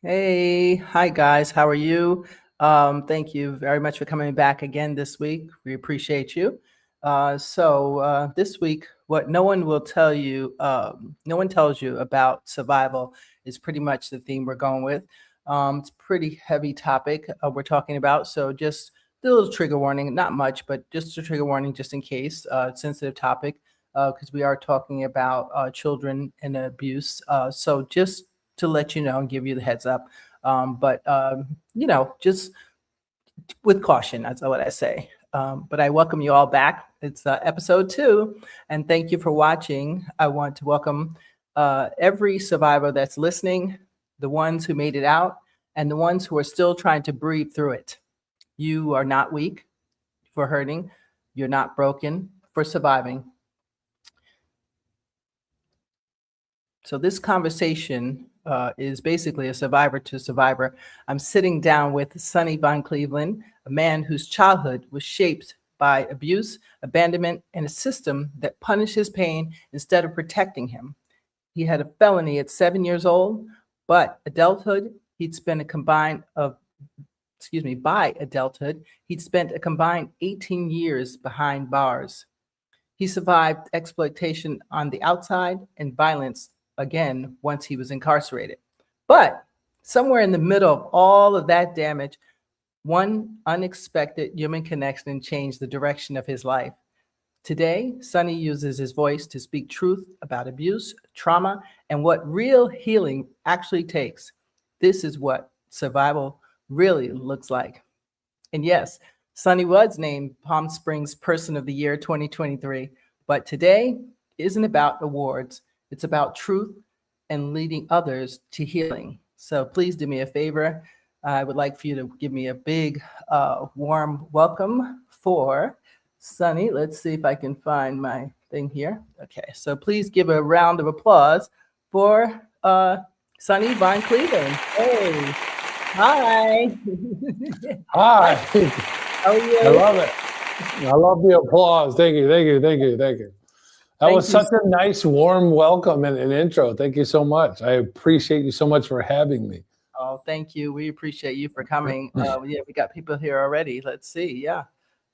Hey, hi guys, how are you? Thank you very much for coming back again this week. We appreciate you. This week, what no one will tell you, no one tells you about survival is pretty much the theme we're going with. It's a pretty heavy topic we're talking about, so just a little trigger warning, not much, but just a trigger warning just in case, sensitive topic, because we are talking about children and abuse. So just to let you know and give you the heads up. Just with caution, that's what I say. But I welcome you all back. It's episode 2, and thank you for watching. I want to welcome every survivor that's listening, the ones who made it out, and the ones who are still trying to breathe through it. You are not weak for hurting. You're not broken for surviving. So this conversation is basically a survivor to survivor. I'm sitting down with Sonny Von Cleveland, a man whose childhood was shaped by abuse, abandonment, and a system that punished his pain instead of protecting him. He had a felony at 7 years old, but by adulthood, he'd spent a combined 18 years behind bars. He survived exploitation on the outside and violence again once he was incarcerated. But somewhere in the middle of all of that damage, one unexpected human connection changed the direction of his life. Today, Sonny uses his voice to speak truth about abuse, trauma, and what real healing actually takes. This is what survival really looks like. And yes, Sonny was named Palm Springs Person of the Year 2023, but today isn't about awards. It's about truth and leading others to healing. So please do me a favor. I would like for you to give me a big, warm welcome for Sonny. Let's see if I can find my thing here. Okay, so please give a round of applause for Sonny Von Cleveland. Hey, hi. Hi. How are you? I love it. I love the applause. Thank you. That was such a nice, warm welcome and intro. Thank you so much. I appreciate you so much for having me. Oh, thank you. We appreciate you for coming. We got people here already. Let's see.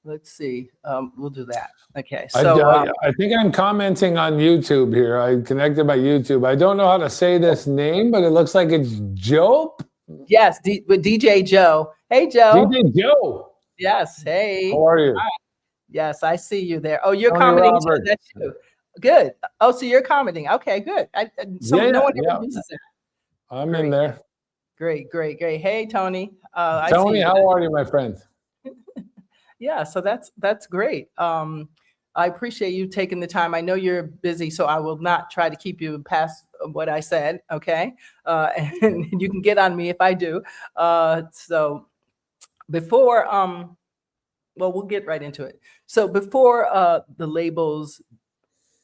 We'll do that. Okay. So I think I'm commenting on YouTube here. I connected my YouTube. I don't know how to say this name, but it looks like it's Joe. Yes, with DJ Joe. Hey, Joe. DJ Joe. Yes. Hey. How are you? Hi. Yes, I see you there. Oh, you're Tony commenting too. Roberts. That's you. Good. Oh, so you're commenting. Okay, good. No one ever uses that. I'm in there. Great. Hey, Tony. Tony, how are you, my friend? Yeah, so that's great. I appreciate you taking the time. I know you're busy, so I will not try to keep you past what I said, okay? And you can get on me if I do. So before, well, we'll get right into it. So before the labels,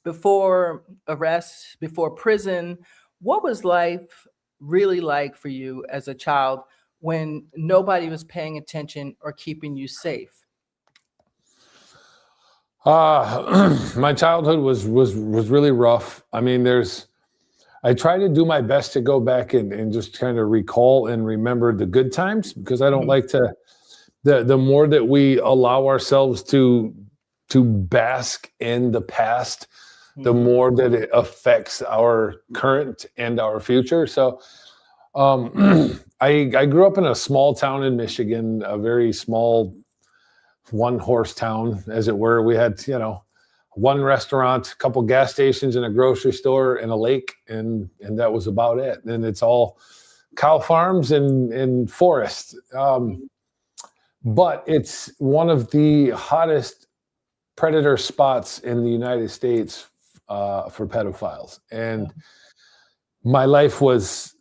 before arrest, before prison, what was life really like for you as a child when nobody was paying attention or keeping you safe? My childhood was really rough. I mean, I try to do my best to go back and just kind of recall and remember the good times, because I don't like to, the more that we allow ourselves to bask in the past, the more that it affects our current and our future. So I grew up in a small town in Michigan, a very small one-horse town, as it were. We had, one restaurant, a couple gas stations, and a grocery store, and a lake, and that was about it. And it's all cow farms and forest. But it's one of the hottest predator spots in the United States for pedophiles. And my life was,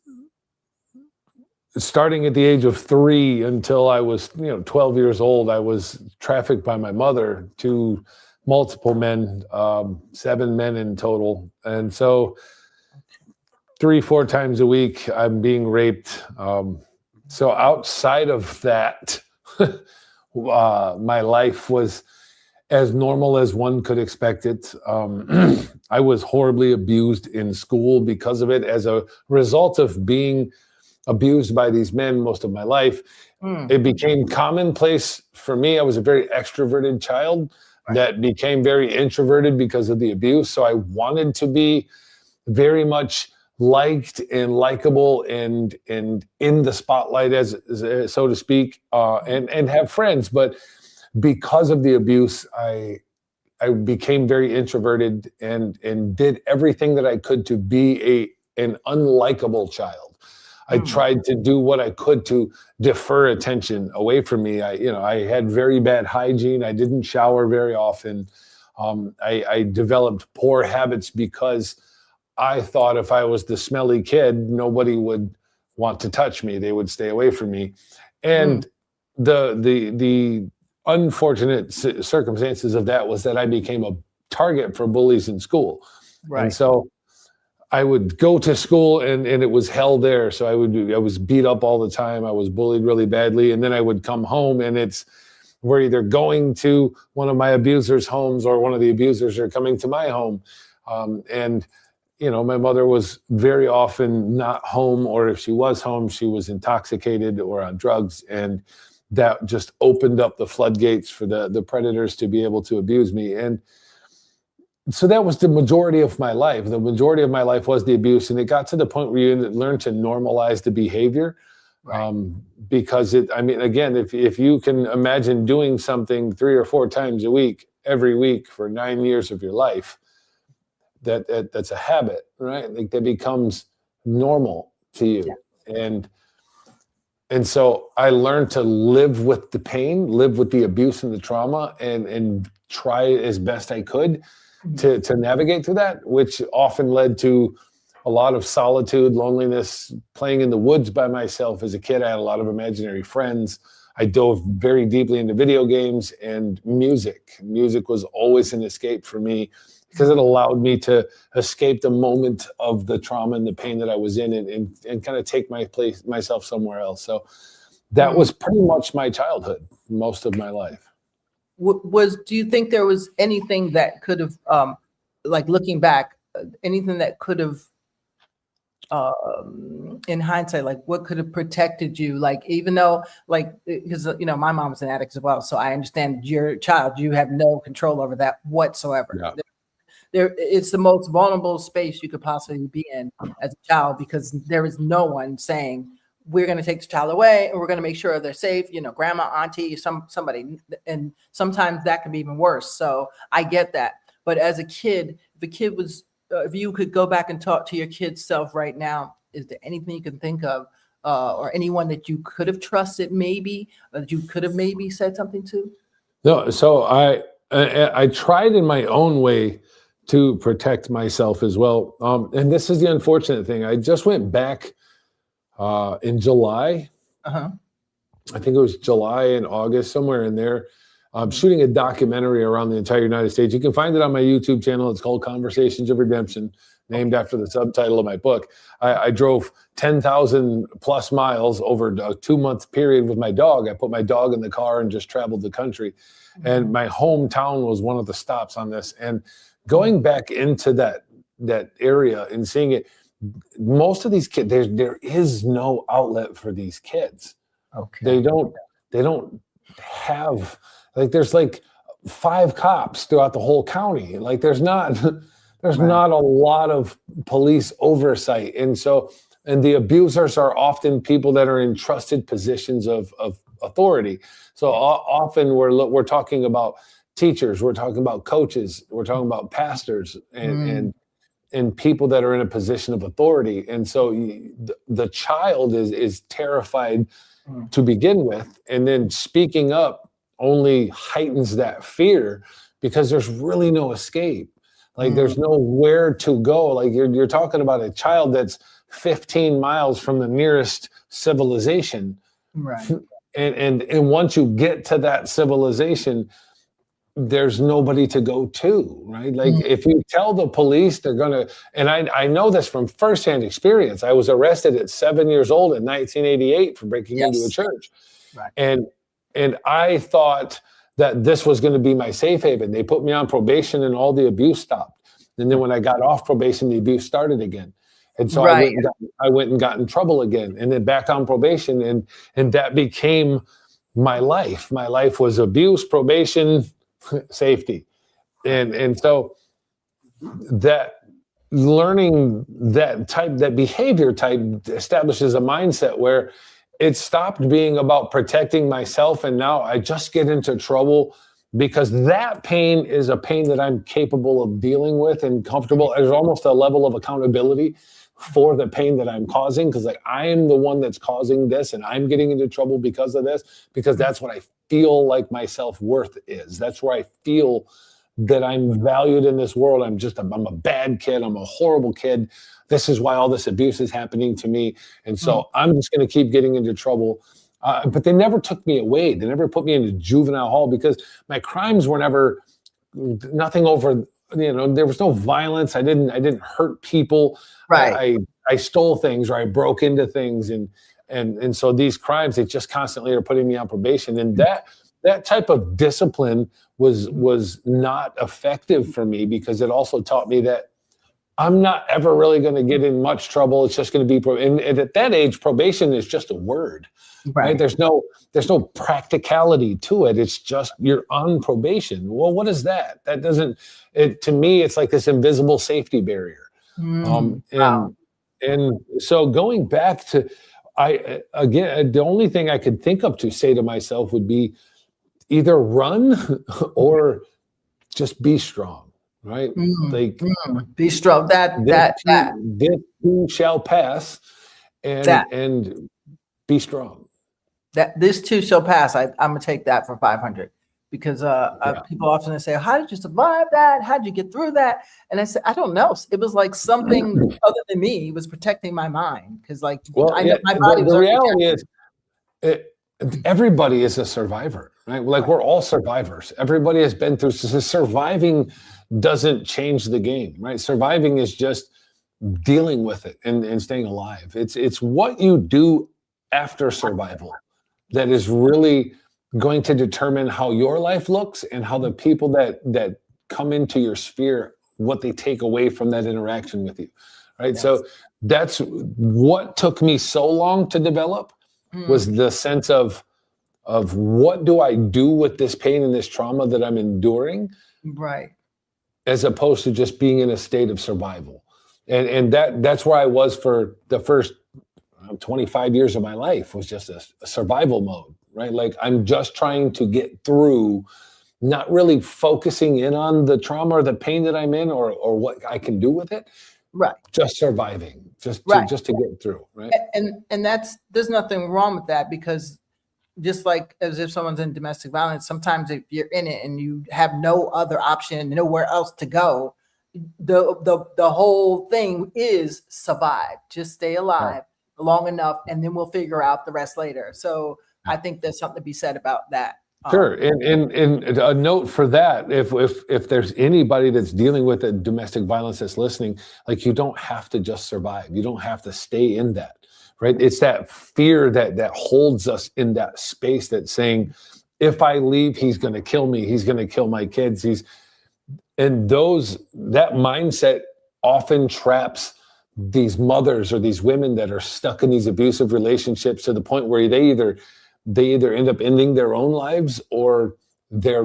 starting at the age of 3 until I was, 12 years old, I was trafficked by my mother to multiple men, 7 men in total. And so 3-4 times a week, I'm being raped. So outside of that, my life was as normal as one could expect it. I was horribly abused in school because of it, as a result of being abused by these men most of my life. Mm, It became commonplace for me. I was a very extroverted child right. that became very introverted because of the abuse. So I wanted to be very much liked and likable and in the spotlight, as so to speak, and have friends. But because of the abuse, I became very introverted and did everything that I could to be an unlikable child. I Mm, tried to do what I could to defer attention away from me. I had very bad hygiene. I didn't shower very often. I developed poor habits because I thought if I was the smelly kid, nobody would want to touch me. They would stay away from me. mm, And the unfortunate circumstances of that was that I became a target for bullies in school. And right. so I would go to school and it was hell there. So I was beat up all the time. I was bullied really badly. And then I would come home and we're either going to one of my abusers' homes or one of the abusers are coming to my home. And my mother was very often not home, or if she was home, she was intoxicated or on drugs. And that just opened up the floodgates for the predators to be able to abuse me. And so that was the majority of my life. The majority of my life was the abuse. And it got to the point where you learn to normalize the behavior. Right. Because again, if you can imagine doing something 3 or 4 times a week, every week for 9 years of your life, that's a habit, right? Like that becomes normal to you. Yeah. And so I learned to live with the pain, live with the abuse and the trauma, and try as best I could Mhm. to navigate through that, which often led to a lot of solitude, loneliness, playing in the woods by myself. As a kid, I had a lot of imaginary friends. I dove very deeply into video games and music. Music was always an escape for me because it allowed me to escape the moment of the trauma and the pain that I was in and kind of take myself somewhere else. So that Mm. was pretty much my childhood, most of my life. Do you think there was anything that could have, like looking back, anything that could have, in hindsight, like what could have protected you? Like, even though, like, because, my mom was an addict as well. So I understand your child, you have no control over that whatsoever. Yeah. It's the most vulnerable space you could possibly be in as a child, because there is no one saying, we're going to take the child away and we're going to make sure they're safe, grandma, auntie, somebody. And sometimes that can be even worse. So I get that. But as a kid, if you could go back and talk to your kid's self right now, is there anything you can think of, or anyone that you could have trusted maybe, or that you could have maybe said something to? No, so I tried in my own way to protect myself as well. And this is the unfortunate thing. I just went back in July. Uh-huh. I think it was July and August, somewhere in there. Shooting a documentary around the entire United States. You can find it on my YouTube channel. It's called Conversations of Redemption, named after the subtitle of my book. I drove 10,000 plus miles over a 2-month period with my dog. I put my dog in the car and just traveled the country. And my hometown was one of the stops on this. And going back into that area and seeing it, most of these kids, there is no outlet for these kids. Okay. They don't have, like, there's like 5 cops throughout the whole county. Like there's not not a lot of police oversight. And the abusers are often people that are in trusted positions of authority. So often we're talking about teachers, we're talking about coaches, we're talking about pastors and people that are in a position of authority. And so the child is terrified to begin with, and then speaking up only heightens that fear because there's really no escape. Like there's nowhere to go. Like you're talking about a child that's 15 miles from the nearest civilization. Right. And once you get to that civilization, there's nobody to go to, right? Like if you tell the police, they're gonna, and I know this from firsthand experience. I was arrested at 7 years old in 1988 for breaking into a church. Right. And I thought that this was going to be my safe haven. They put me on probation and all the abuse stopped. And then when I got off probation, the abuse started again. And so Right. I went and got in trouble again, and then back on probation, and that became my life. My life was abuse, probation, safety. And so that learning that behavior type establishes a mindset where it stopped being about protecting myself, and now I just get into trouble because that pain is a pain that I'm capable of dealing with and comfortable. There's almost a level of accountability for the pain that I'm causing, because like I am the one that's causing this and I'm getting into trouble because of this, because that's what I feel like my self-worth is. That's where I feel that I'm valued in this world. I'm a bad kid. I'm a horrible kid. This is why all this abuse is happening to me. And so I'm just going to keep getting into trouble. But they never took me away. They never put me into juvenile hall because my crimes were never nothing over, there was no violence. I didn't hurt people. Right. I stole things, or I broke into things. And so these crimes, they just constantly are putting me on probation. And that type of discipline was not effective for me, because it also taught me that I'm not ever really going to get in much trouble. It's just going to be, and at that age, probation is just a word, right? There's no practicality to it. It's just you're on probation. Well, what is that? That doesn't. To me, it's like this invisible safety barrier. Wow. And so going back to, again, the only thing I could think of to say to myself would be either run or just be strong, right? Be strong. That this too shall pass, and be strong. That this too shall pass. I'm gonna take that for 500, because people often say, "How did you survive that? How did you get through that?" And I said, "I don't know. It was like something other than me was protecting my mind, because like I know my body was." The reality is, everybody is a survivor, right? Like we're all survivors. Everybody has been through. So surviving doesn't change the game, right? Surviving is just dealing with it and staying alive. It's what you do after survival that is really going to determine how your life looks and how the people that come into your sphere, what they take away from that interaction with you, right? Yes. So that's what took me so long to develop, was the sense of what do I do with this pain and this trauma that I'm enduring, right? As opposed to just being in a state of survival. And that's where I was for the first 25 years of my life, was just a survival mode, right? Like I'm just trying to get through, not really focusing in on the trauma or the pain that I'm in or what I can do with it. Right. Just surviving, just to get through, right? And there's nothing wrong with that, because just like as if someone's in domestic violence, sometimes if you're in it and you have no other option, nowhere else to go, the whole thing is survive. Just stay alive long enough, and then we'll figure out the rest later. So I think there's something to be said about that. Sure. And a note for that, if there's anybody that's dealing with a domestic violence that's listening, like you don't have to just survive. You don't have to stay in that, right? It's that fear that holds us in that space, that's saying, if I leave, he's going to kill me. He's going to kill my kids. That mindset often traps these mothers or these women that are stuck in these abusive relationships, to the point where they either end up ending their own lives, or their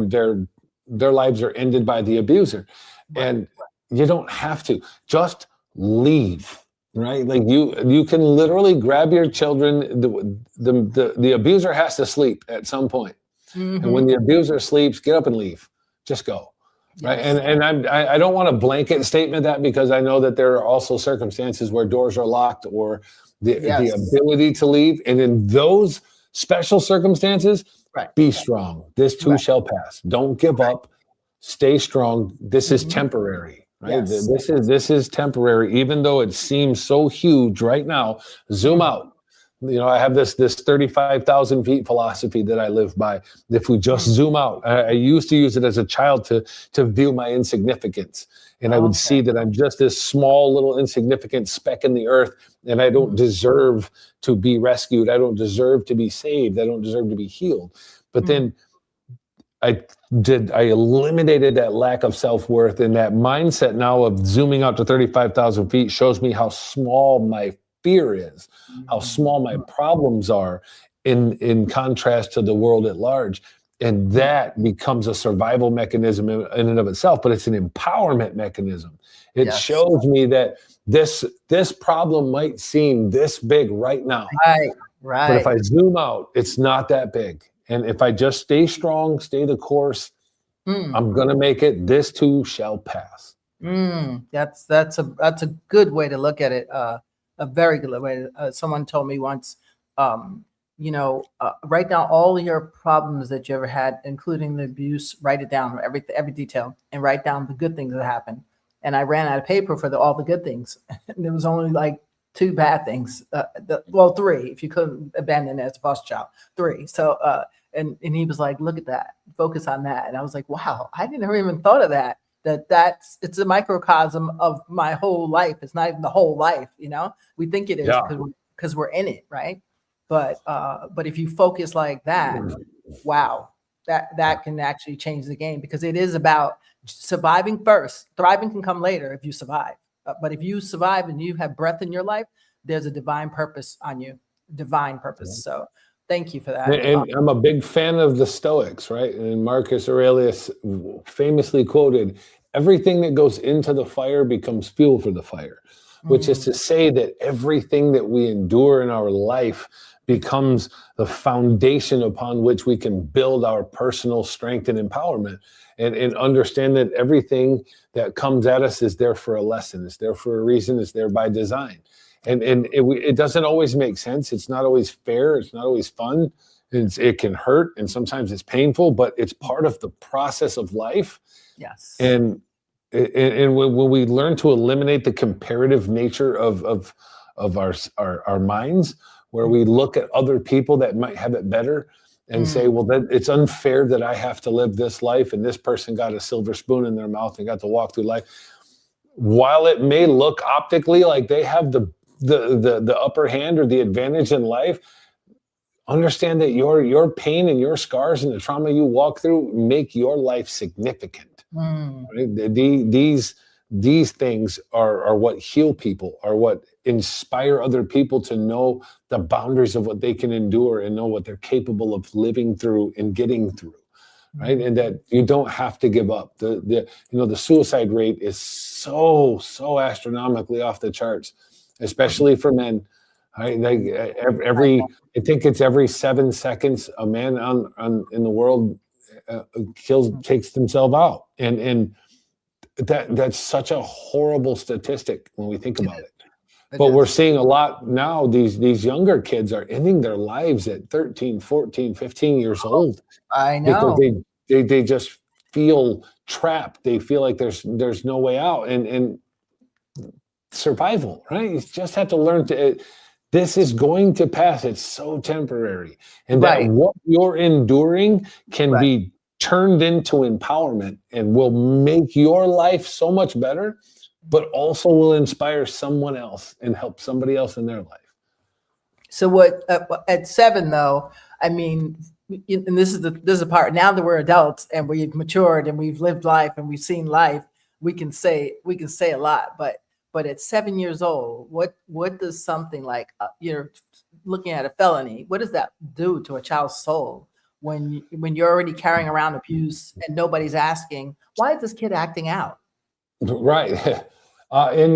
lives are ended by the abuser. And you don't have to just leave, right? Like you can literally grab your children. The abuser has to sleep at some point. And when the abuser sleeps, get up and leave. Just go. Right. And I don't want a blanket statement that, because I know that there are also circumstances where doors are locked, or the ability to leave. And in those special circumstances, be strong. This too shall pass. Don't give up. Stay strong. This is temporary, right? Yes. This is temporary, even though it seems so huge right now. Zoom out. I have this 35,000 feet philosophy that I live by. If we just zoom out, I used to use it as a child to view my insignificance. And I would see that I'm just this small little insignificant speck in the earth, and I don't deserve to be rescued. I don't deserve to be saved. I don't deserve to be healed. But then I eliminated that lack of self-worth, and that mindset now of zooming out to 35,000 feet shows me how small my fear is, how small my problems are in contrast to the world at large. And that becomes a survival mechanism in and of itself, but it's an empowerment mechanism. It Yes. shows me that this problem might seem this big right now, Right. but if Right. I zoom out, it's not that big. And if I just stay strong, stay the course, Mm. I'm gonna make it. This too shall pass. That's a good way to look at it. A very good way. Someone told me once, write down all your problems that you ever had, including the abuse. Write it down, every detail, and write down the good things that happened. And I ran out of paper for all the good things, and there was only like 2 bad things. Well, 3 if you couldn't abandon it as a foster child. 3. So and he was like, look at that, focus on that. And I was like, wow, I never even thought of that. It's a microcosm of my whole life. It's not even the whole life, we think it is Yeah. because we're in it, right? But if you focus like that, wow, that can actually change the game, because it is about surviving first. Thriving can come later if you survive. But if you survive and you have breath in your life, there's a divine purpose on you, divine purpose. So thank you for that. And I'm a big fan of the Stoics, right? And Marcus Aurelius famously quoted, everything that goes into the fire becomes fuel for the fire, which is to say that everything that we endure in our life becomes the foundation upon which we can build our personal strength and empowerment, and understand that everything that comes at us is there for a lesson. It's there for a reason. It's there by design. And it doesn't always make sense. It's not always fair. It's not always fun. It can hurt, and sometimes it's painful, but it's part of the process of life. Yes. And when we learn to eliminate the comparative nature of our minds, where we look at other people that might have it better and say, well, it's unfair that I have to live this life, and this person got a silver spoon in their mouth and got to walk through life. While it may look optically like they have the upper hand or the advantage in life, understand that your pain and your scars and the trauma you walk through make your life significant. Right? These things are what heal people, are what inspire other people to know the boundaries of what they can endure and know what they're capable of living through and getting through. Right. And that you don't have to give up. The suicide rate is so astronomically off the charts, especially for men. Right? Like I think it's every 7 seconds a man in the world takes themselves out, and that's such a horrible statistic when we think about it. But we're seeing a lot now. These younger kids are ending their lives at 13, 14, 15 years old. I know. Because they just feel trapped. They feel like there's no way out. And survival, right? You just have to learn this is going to pass. It's so temporary. And that what you're enduring can be turned into empowerment and will make your life so much better, but also will inspire someone else and help somebody else in their life. So what at 7 though, I mean, and this is the part, now that we're adults and we've matured and we've lived life and we've seen life, we can say a lot, but at 7 years old, what does something like you're looking at a felony, what does that do to a child's soul when you're already carrying around abuse and nobody's asking, why is this kid acting out? Right. And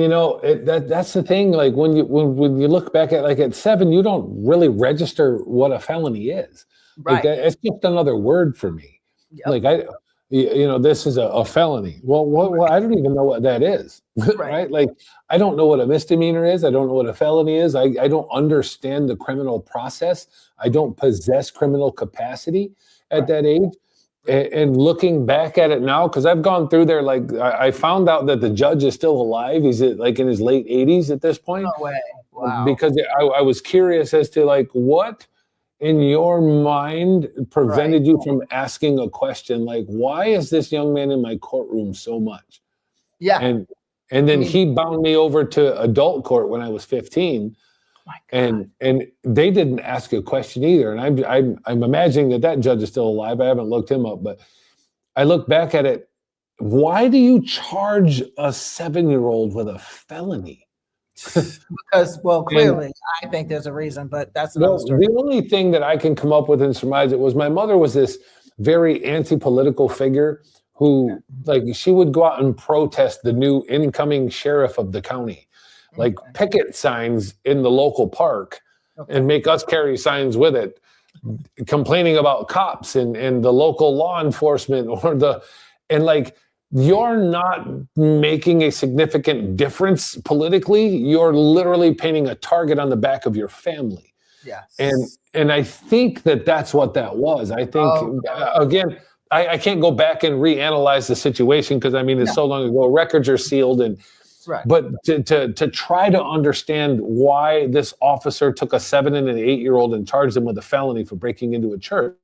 that's the thing. Like when you look back at 7, you don't really register what a felony is. Like it's just another word for me. Like this is a felony. Well, I don't even know what that is. Right? Like I don't know what a misdemeanor is. I don't know what a felony is. I don't understand the criminal process. I don't possess criminal capacity at that age. And looking back at it now, because I've gone through there, like I found out that the judge is still alive. He's like in his late 80s at this point. No way. Wow. Because I was curious as to like what in your mind prevented you from asking a question like, why is this young man in my courtroom so much? Yeah. And then he bound me over to adult court when I was 15. And they didn't ask a question either. And I'm imagining that judge is still alive. I haven't looked him up, but I look back at it. Why do you charge a 7-year-old with a felony? Because, well, And clearly, I think there's a reason, but that's another well, story. the only thing that I can come up with and surmise it was my mother was this very anti-political figure Okay. who, like, she would go out and protest the new incoming sheriff of the county, like Okay. picket signs in the local park, Okay. and make us carry signs with it, complaining about cops and the local law enforcement and like, you're not making a significant difference politically. You're literally painting a target on the back of your family. And Yes. and I think that that's what that was. I think Okay. again, I can't go back and reanalyze the situation because I mean it's No. so long ago. Records are sealed, Right. but to try to understand why this officer took a 7 and an 8-year-old and charged them with a felony for breaking into a church,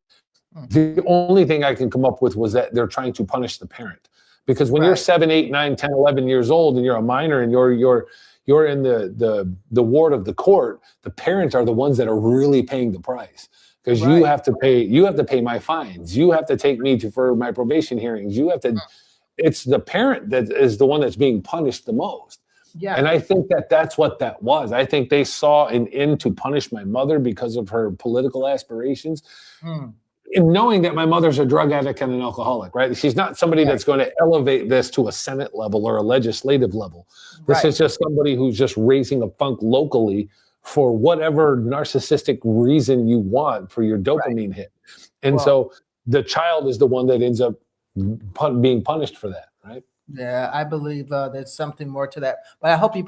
the only thing I can come up with was that they're trying to punish the parent. Because when you're Right. 7, 8, 9, 10, 11 years old and you're a minor and you're in the ward of the court, the parents are the ones that are really paying the price. Because Right. you have to pay my fines. You have to take me for my probation hearings. It's the parent that is the one that's being punished the most. Yeah. And I think that that's what that was. I think they saw an end to punish my mother because of her political aspirations. Mm. And knowing that my mother's a drug addict and an alcoholic, right? She's not somebody Right. that's going to elevate this to a Senate level or a legislative level. This Right. is just somebody who's just raising a funk locally for whatever narcissistic reason you want for your dopamine hit. And Well, so the child is the one that ends up being punished for that, right? yeah, I believe there's something more to that. But I hope you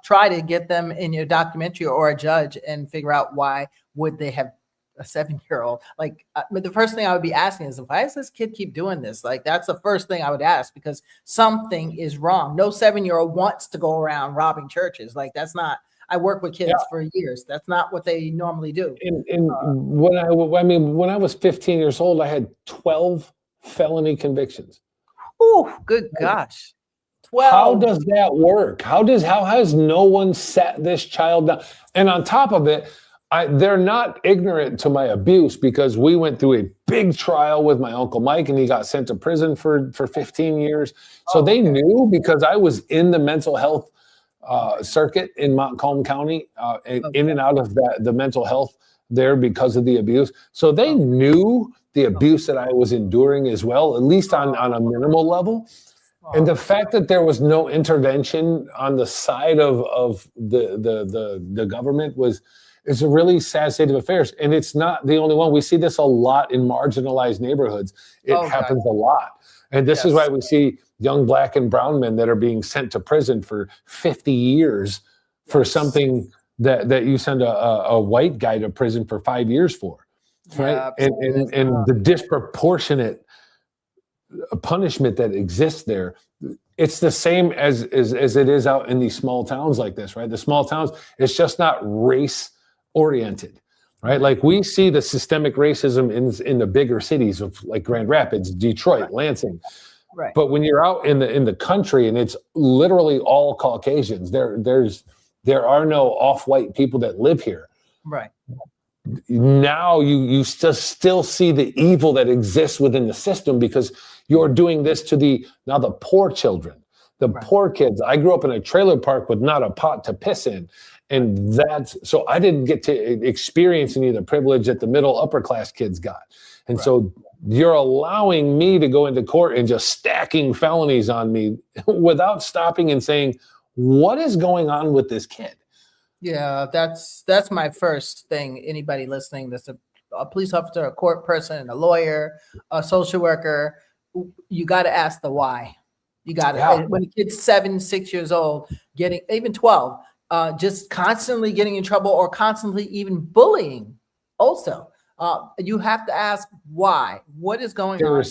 try to get them in your documentary or a judge and figure out why would they have a 7-year-old. Like, the first thing I would be asking is, why does this kid keep doing this? Like, that's the first thing I would ask, because something is wrong. No 7-year-old wants to go around robbing churches. Like, that's not. I work with kids for years. That's not what they normally do. And when when I was 15 years old, I had 12 felony convictions. Oh, good gosh. How 12. does that work? How has no one sat this child down? And on top of it, they're not ignorant to my abuse because we went through a big trial with my Uncle Mike and he got sent to prison for 15 years. So they knew because I was in the mental health circuit in Montcalm County, in and out of the mental health there because of the abuse. So they knew the abuse that I was enduring as well, at least on a minimal level. And the fact that there was no intervention on the side of the government is a really sad state of affairs. And it's not the only one. We see this a lot in marginalized neighborhoods. It happens a lot. And this is why we see young black and brown men that are being sent to prison for 50 years for something that you send a white guy to prison for 5 years for. Right. And the disproportionate punishment that exists there, it's the same as it is out in these small towns like this, right? The small towns, it's just not race oriented, right? Like we see the systemic racism in the bigger cities of like Grand Rapids, Detroit, Lansing. Right. But when you're out in the country and it's literally all Caucasians, there are no off-white people that live here. Right. Now you still see the evil that exists within the system because you're doing this to the poor children, the poor kids. I grew up in a trailer park with not a pot to piss in. And so I didn't get to experience any of the privilege that the middle upper class kids got. And so you're allowing me to go into court and just stacking felonies on me without stopping and saying, what is going on with this kid? Yeah, that's my first thing. Anybody listening that's a police officer, a court person, a lawyer, a social worker, you got to ask the why. You got to, when a kid's 7, 6 years old, getting even 12, just constantly getting in trouble or constantly even bullying. Also, you have to ask why. What is going on?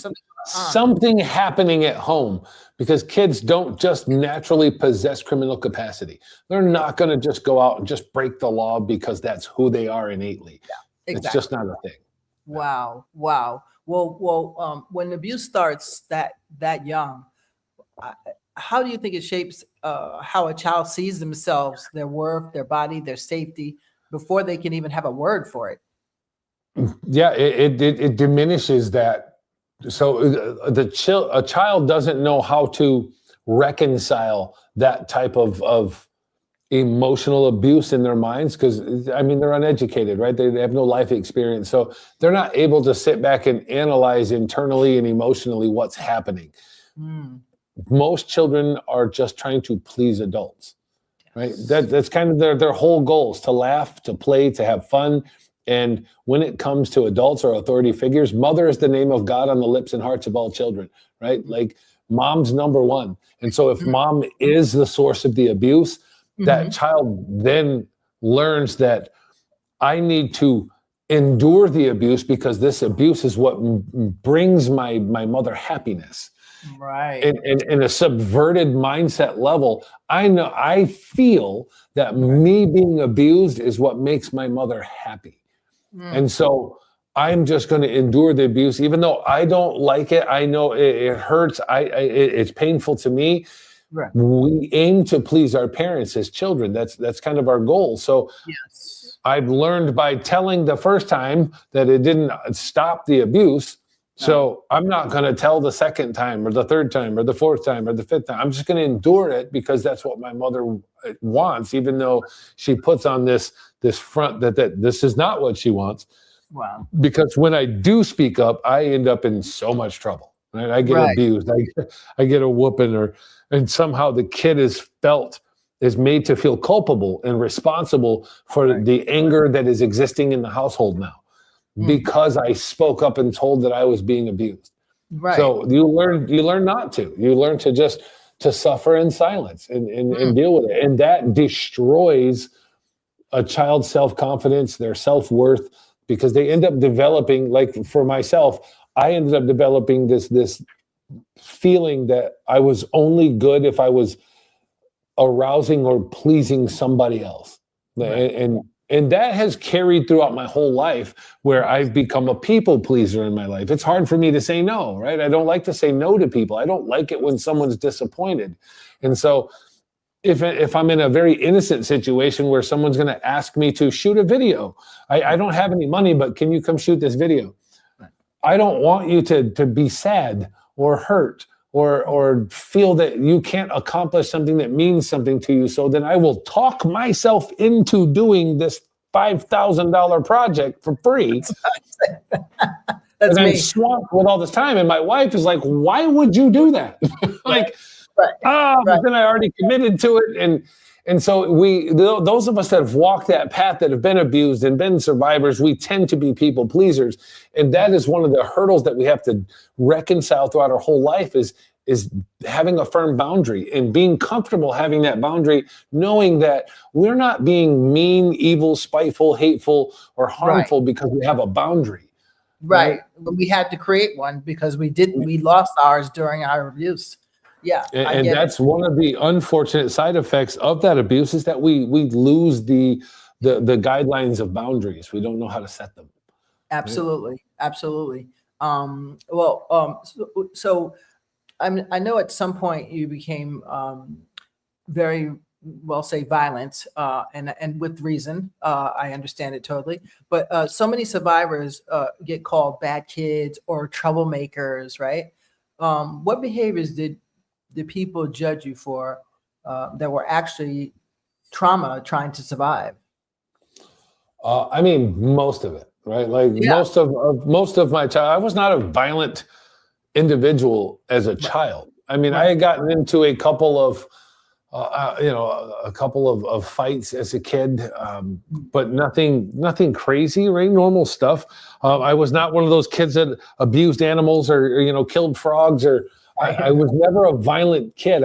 Something happening at home because kids don't just naturally possess criminal capacity. They're not going to just go out and just break the law because that's who they are innately. Yeah, exactly. It's just not a thing. Wow. Well, when abuse starts that young, how do you think it shapes how a child sees themselves, their worth, their body, their safety before they can even have a word for it? Yeah, it diminishes that So a child doesn't know how to reconcile that type of emotional abuse in their minds because, I mean, they're uneducated, right? They have no life experience. So they're not able to sit back and analyze internally and emotionally what's happening. Mm. Most children are just trying to please adults, right? That's kind of their whole goals: to laugh, to play, to have fun. And when it comes to adults or authority figures, mother is the name of God on the lips and hearts of all children, right? Like mom's number one. And so if mom is the source of the abuse, that child then learns that I need to endure the abuse because this abuse is what brings my mother happiness. Right. In a subverted mindset level, I feel that me being abused is what makes my mother happy. And so I'm just going to endure the abuse, even though I don't like it. I know it hurts. It's painful to me. Right. We aim to please our parents as children. That's kind of our goal. So Yes. I've learned by telling the first time that it didn't stop the abuse. So I'm not going to tell the second time or the third time or the fourth time or the fifth time. I'm just going to endure it because that's what my mother wants, even though she puts on this front that this is not what she wants. Wow. Because when I do speak up, I end up in so much trouble. Right? I get abused. I get a whooping, and somehow the kid is made to feel culpable and responsible for the anger that is existing in the household now. Because I spoke up and told that I was being abused. Right. So you learn not to. You learn to just to suffer in silence and deal with it. And that destroys a child's self-confidence, their self-worth, because they end up developing, like for myself, I ended up developing this feeling that I was only good if I was arousing or pleasing somebody else. Right. And that has carried throughout my whole life, where I've become a people pleaser in my life. It's hard for me to say no, right? I don't like to say no to people. I don't like it when someone's disappointed. And so if I'm in a very innocent situation where someone's going to ask me to shoot a video, I don't have any money, but can you come shoot this video? I don't want you to be sad or hurt or feel that you can't accomplish something that means something to you. So then I will talk myself into doing this $5,000 project for free. That's and me. I'm swamped with all this time. And my wife is like, why would you do that? But then I already committed to it. And so those of us that have walked that path, that have been abused and been survivors, we tend to be people pleasers. And that is one of the hurdles that we have to reconcile throughout our whole life is having a firm boundary and being comfortable having that boundary, knowing that we're not being mean, evil, spiteful, hateful, or harmful because we have a boundary. Right. But we had to create one because we lost ours during our abuse. Yeah. And that's one of the unfortunate side effects of that abuse, is that we lose the guidelines of boundaries. We don't know how to set them. Absolutely. Right? Absolutely. So I know at some point you became very, well, say violent, and with reason. I understand it totally. But so many survivors get called bad kids or troublemakers, right? What behaviors did people judge you for that were actually trauma trying to survive? I mean, most of it, right? Like most of my child, I was not a violent individual as a child. I mean, I had gotten into a couple of fights as a kid, but nothing crazy, right? Normal stuff. I was not one of those kids that abused animals or killed frogs or. I was never a violent kid.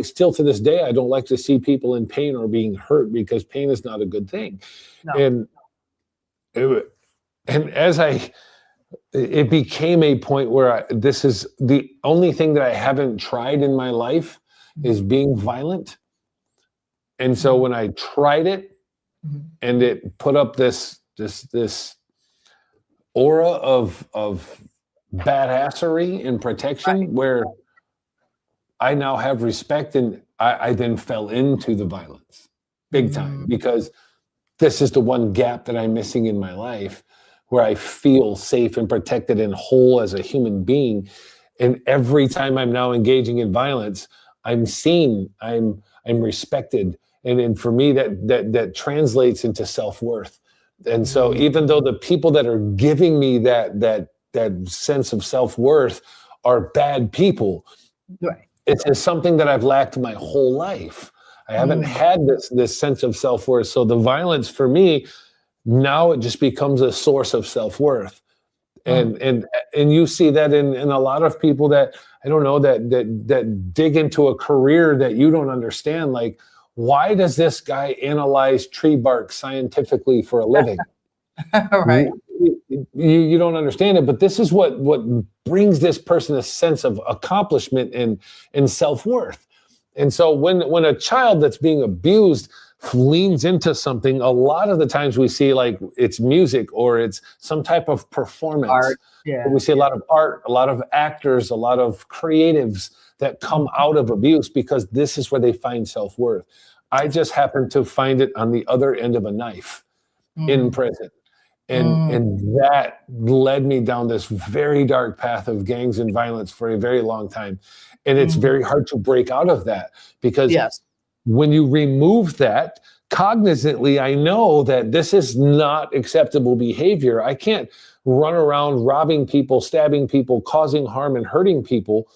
Still to this day, I don't like to see people in pain or being hurt, because pain is not a good thing. No. It became a point where this is the only thing that I haven't tried in my life is being violent. And so when I tried it, and it put up this aura of badassery and protection, where I now have respect, and I then fell into the violence big time, because this is the one gap that I'm missing in my life, where I feel safe and protected and whole as a human being. And every time I'm now engaging in violence, I'm seen, I'm respected. And for me, that translates into self-worth. And so even though the people that are giving me that sense of self-worth are bad people, Right. it's something that I've lacked my whole life. I haven't had this sense of self-worth. So the violence for me, now it just becomes a source of self-worth. And you see that in a lot of people that, I don't know, that dig into a career that you don't understand. Like, why does this guy analyze tree bark scientifically for a living? Right. You don't understand it, but this is what brings this person a sense of accomplishment and self-worth. And so when a child that's being abused leans into something, a lot of the times we see like it's music or it's some type of performance. Art. Yeah. We see a lot of art, a lot of actors, a lot of creatives that come out of abuse because this is where they find self-worth. I just happen to find it on the other end of a knife in prison. And that led me down this very dark path of gangs and violence for a very long time. And it's very hard to break out of that because when you remove that, cognizantly, I know that this is not acceptable behavior. I can't run around robbing people, stabbing people, causing harm and hurting people.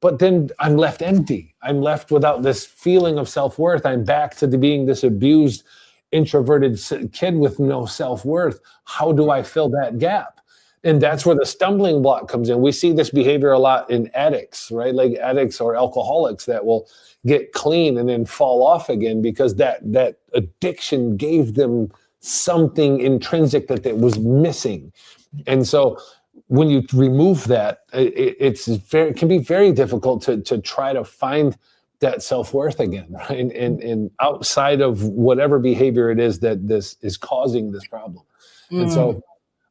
But then I'm left empty. I'm left without this feeling of self-worth. I'm back to being this abused, introverted kid with no self-worth. How do I fill that gap? And that's where the stumbling block comes in. We see this behavior a lot in addicts, right? Like addicts or alcoholics that will get clean and then fall off again because that addiction gave them something intrinsic that was missing. And so when you remove that, it can be very difficult to try to find that self-worth again, right? And outside of whatever behavior it is that this is causing this problem. And so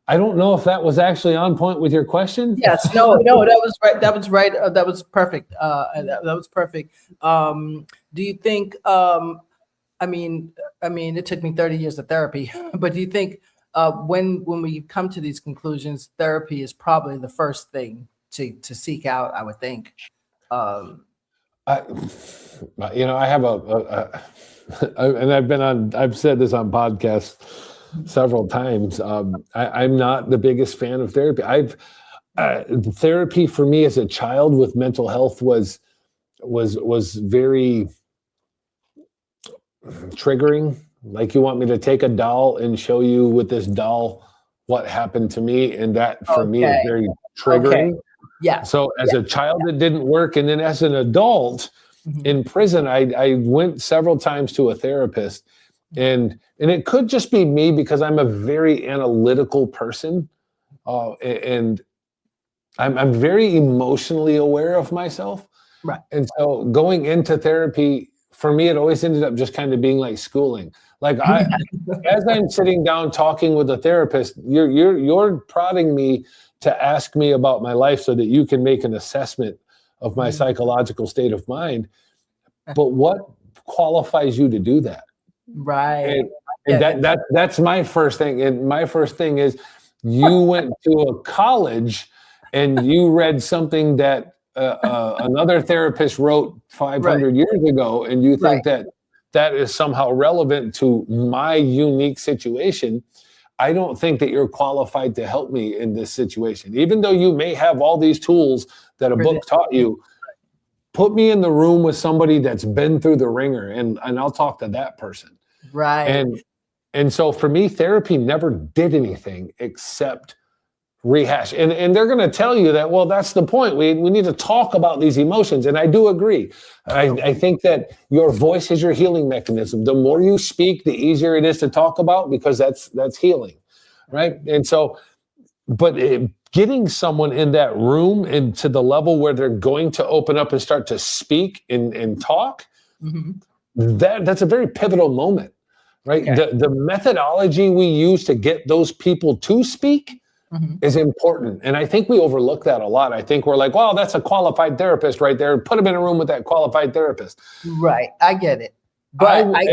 I don't know if that was actually on point with your question. Yes, no, that was right. That was right. That was perfect. That was perfect. Do you think? I mean, it took me 30 years of therapy, but do you think when we come to these conclusions, therapy is probably the first thing to seek out? I would think. I have and I've said this on podcasts several times. I'm not the biggest fan of therapy. Therapy for me as a child with mental health was very triggering. Like, you want me to take a doll and show you with this doll what happened to me, and that for me is very triggering. Okay. Yeah. So as a child, it didn't work, and then as an adult in prison, I went several times to a therapist. And it could just be me because I'm a very analytical person, and I'm very emotionally aware of myself. Right. And so going into therapy, for me, it always ended up just kind of being like schooling. Like as I'm sitting down talking with a therapist, you're prodding me to ask me about my life so that you can make an assessment of my psychological state of mind. But what qualifies you to do that? Right. And that's my first thing. And my first thing is, you went to a college and you read something that another therapist wrote 500 years ago, and you think that is somehow relevant to my unique situation. I don't think that you're qualified to help me in this situation. Even though you may have all these tools that a book taught you, put me in the room with somebody that's been through the ringer, and I'll talk to that person. Right. And so for me, therapy never did anything except rehash. And they're going to tell you that, well, that's the point. We need to talk about these emotions. And I do agree. I think that your voice is your healing mechanism. The more you speak, the easier it is to talk about, because that's healing, right? And so, but getting someone in that room and to the level where they're going to open up and start to speak and talk, that's a very pivotal moment, right? Okay. The methodology we use to get those people to speak is important. And I think we overlook that a lot. I think we're like, well, that's a qualified therapist right there. Put them in a room with that qualified therapist. Right. I get it. But I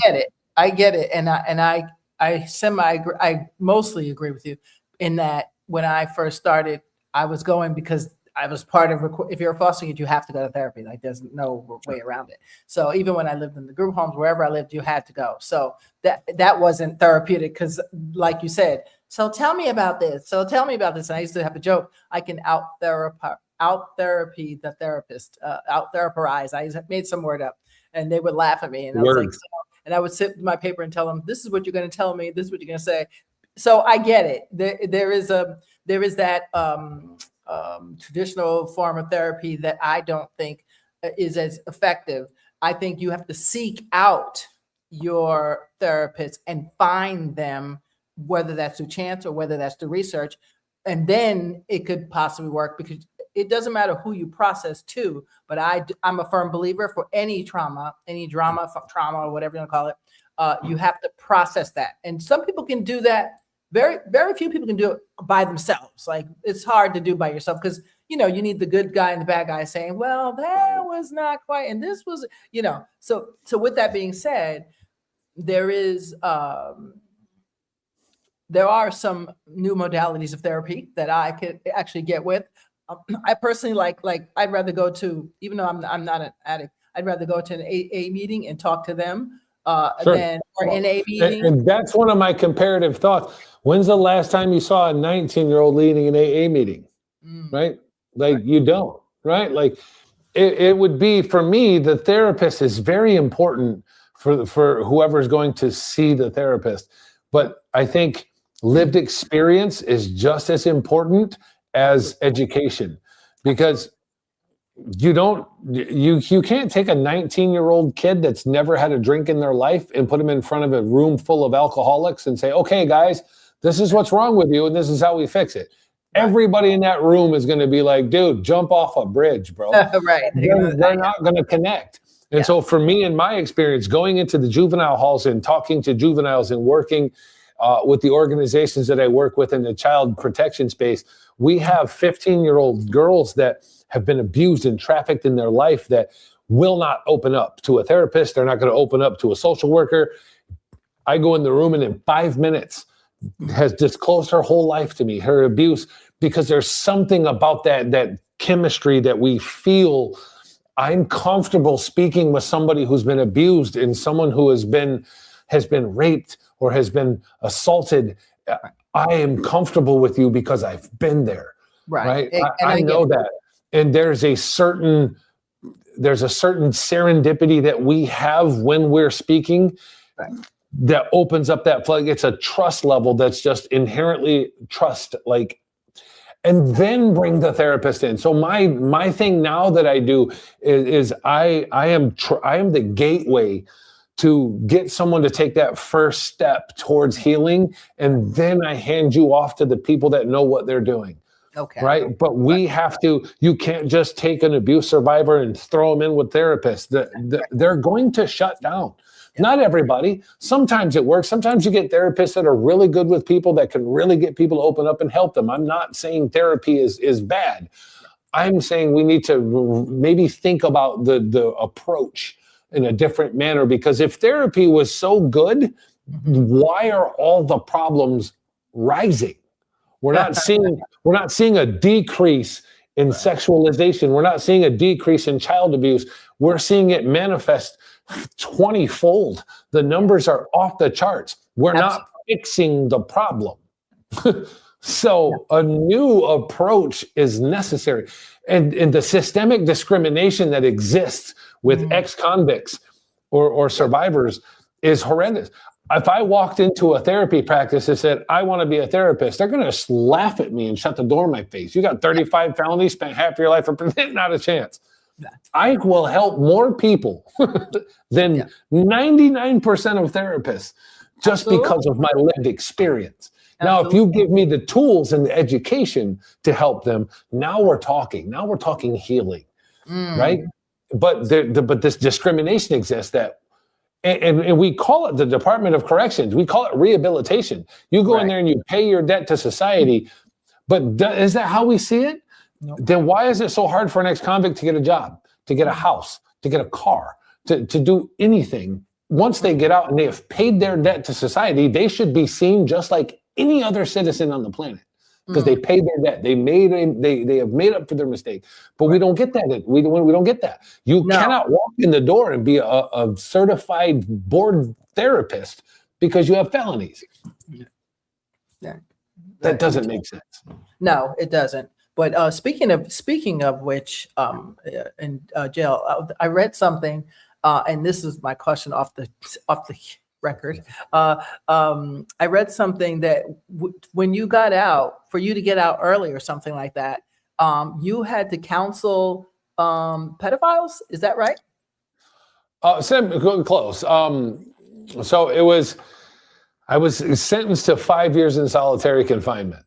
get it. I I mostly agree with you in that when I first started, I was going because I was part of, if you're a foster kid, you have to go to therapy. Like there's no way around it. So even when I lived in the group homes, wherever I lived, you had to go. So that wasn't therapeutic because like you said, so tell me about this. So tell me about this. And I used to have a joke. I can out therapy the therapist, out therapize. I made some word up and they would laugh at me. And I was like, so, and I would sit with my paper and tell them, this is what you're going to tell me. This is what you're going to say. So I get it. There is that traditional form of therapy that I don't think is as effective. I think you have to seek out your therapist and find them, whether that's through chance or whether that's through research, and then it could possibly work because it doesn't matter who you process to. But I'm a firm believer for any trauma, or whatever you want to call it, you have to process that, and some people can do that. Very, very few people can do it by themselves. Like it's hard to do by yourself because, you need the good guy and the bad guy saying, well, that was not quite, and this was, so with that being said, there are some new modalities of therapy that I could actually get with. I personally like I'd rather go to, even though I'm not an addict, I'd rather go to an AA meeting and talk to them than or NA meeting. And that's one of my comparative thoughts. When's the last time you saw a 19-year-old leading an AA meeting? Right? Like you don't, right? Like it would be, for me, the therapist is very important for whoever's going to see the therapist. But I think lived experience is just as important as education, because you can't take a 19-year-old kid that's never had a drink in their life and put them in front of a room full of alcoholics and say, okay, guys, this is what's wrong with you and this is how we fix it. Everybody in that room is going to be like, dude, jump off a bridge, bro. Right. They're not going to connect. And so for me, in my experience, going into the juvenile halls and talking to juveniles and working with the organizations that I work with in the child protection space, we have 15-year-old girls that have been abused and trafficked in their life that will not open up to a therapist. They're not going to open up to a social worker. I go in the room and in 5 minutes has disclosed her whole life to me, her abuse, because there's something about that chemistry that we feel. I'm comfortable speaking with somebody who's been abused and someone who has been raped or has been assaulted. I am comfortable with you because I've been there. Right. I know that. And there's a certain serendipity that we have when we're speaking that opens up that flood. It's a trust level that's just inherently trust, like, and then bring the therapist in. So my thing now that I do is I am the gateway to get someone to take that first step towards healing, and then I hand you off to the people that know what they're doing. Okay. Right. But we have to, you can't just take an abuse survivor and throw them in with therapists. They're going to shut down. Not everybody. Sometimes it works. Sometimes you get therapists that are really good with people that can really get people to open up and help them. I'm not saying therapy is bad. I'm saying we need to maybe think about the approach in a different manner, because if therapy was so good, why are all the problems rising? We're not seeing a decrease in sexualization. We're not seeing a decrease in child abuse. We're seeing it manifest 20-fold. The numbers are off the charts. We're not fixing the problem. So a new approach is necessary. And the systemic discrimination that exists with ex-convicts or survivors is horrendous. If I walked into a therapy practice and said, I want to be a therapist, they're going to laugh at me and shut the door in my face. You got 35 felonies, spent half your life, not a chance. I will help more people than 99% of therapists just because of my lived experience. Now, if you give me the tools and the education to help them, now we're talking. Now we're talking healing, right? But this discrimination exists and we call it the Department of Corrections. We call it rehabilitation. You go in there and you pay your debt to society. But is that how we see it? No. Then why is it so hard for an ex-convict to get a job, to get a house, to get a car, to do anything once they get out and they have paid their debt to society, they should be seen just like any other citizen on the planet because they paid their debt. They have made up for their mistake. But we don't get that. We don't get that. You cannot walk in the door and be a certified board therapist because you have felonies. Yeah. That doesn't make sense. No, it doesn't. But speaking of which, in jail, I read something, and this is my question off the record. I read something that when you got out, for you to get out early or something like that, you had to counsel pedophiles. Is that right? Close. So I was sentenced to 5 years in solitary confinement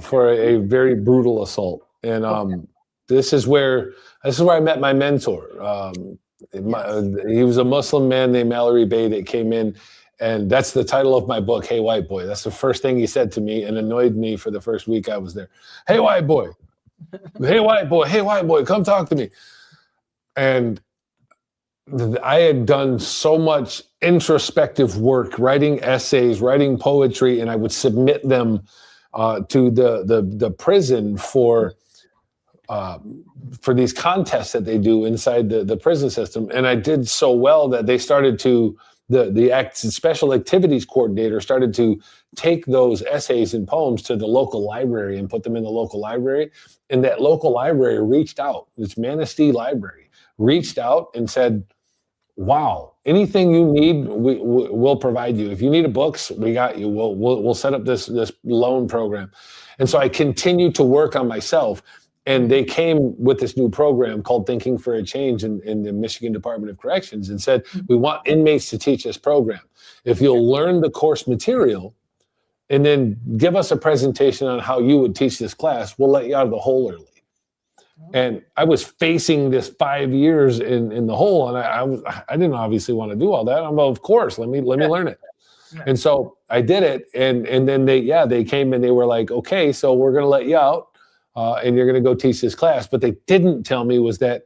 for a very brutal assault, and this is where I met my mentor. He was a Muslim man named Mallory Bay that came in, and that's the title of my book, Hey White Boy. That's the first thing he said to me and annoyed me for the first week I was there. Hey white boy, hey white boy, hey white boy, come talk to me. And I had done so much introspective work, writing essays, writing poetry, and I would submit them to the prison for these contests that they do inside the prison system. And I did so well that they started to, the special activities coordinator started to take those essays and poems to the local library and put them in the local library. And that local library reached out, this Manistee Library, reached out and said, wow, anything you need, we'll provide you. If you need books, we got you. We'll set up this loan program. And so I continued to work on myself. And they came with this new program called Thinking for a Change in the Michigan Department of Corrections and said, we want inmates to teach this program. If you'll learn the course material and then give us a presentation on how you would teach this class, we'll let you out of the hole early. And I was facing this 5 years in the hole, and I didn't obviously want to do all that. I'm, well, of course, let me learn it. Yeah. And so I did it, and then they came and they were like, okay, so we're going to let you out. And you're going to go teach this class. But they didn't tell me was that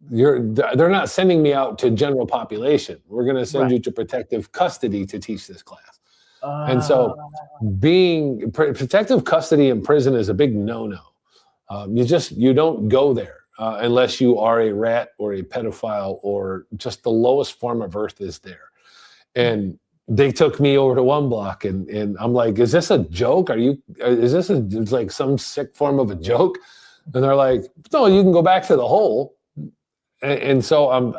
they're not sending me out to general population. We're going to send you to protective custody to teach this class. And so being protective custody in prison is a big no-no. You don't go there unless you are a rat or a pedophile or just the lowest form of earth is there. And they took me over to one block and I'm like, is this a joke? Is this like some sick form of a joke? And they're like, no, you can go back to the hole. And so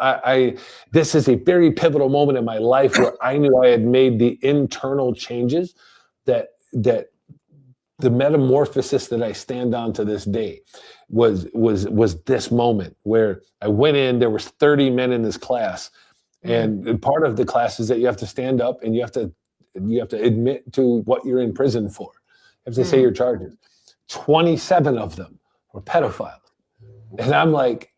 this is a very pivotal moment in my life where I knew I had made the internal changes that the metamorphosis that I stand on to this day was this moment where I went in, there was 30 men in this class. And part of the class is that you have to stand up and you have to admit to what you're in prison for. You have to say your charges. 27 of them were pedophiles. And I'm like,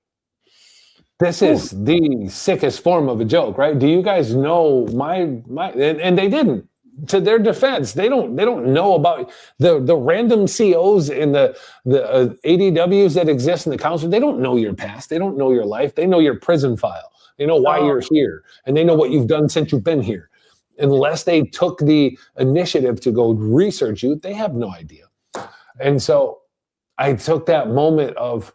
this is the sickest form of a joke, right? Do you guys know my and they didn't. To their defense, they don't know about the random COs in the ADWs that exist in the council. They don't know your past. They don't know your life. They know your prison file. They know why you're here, and they know what you've done since you've been here. Unless they took the initiative to go research you, they have no idea. And so I took that moment of,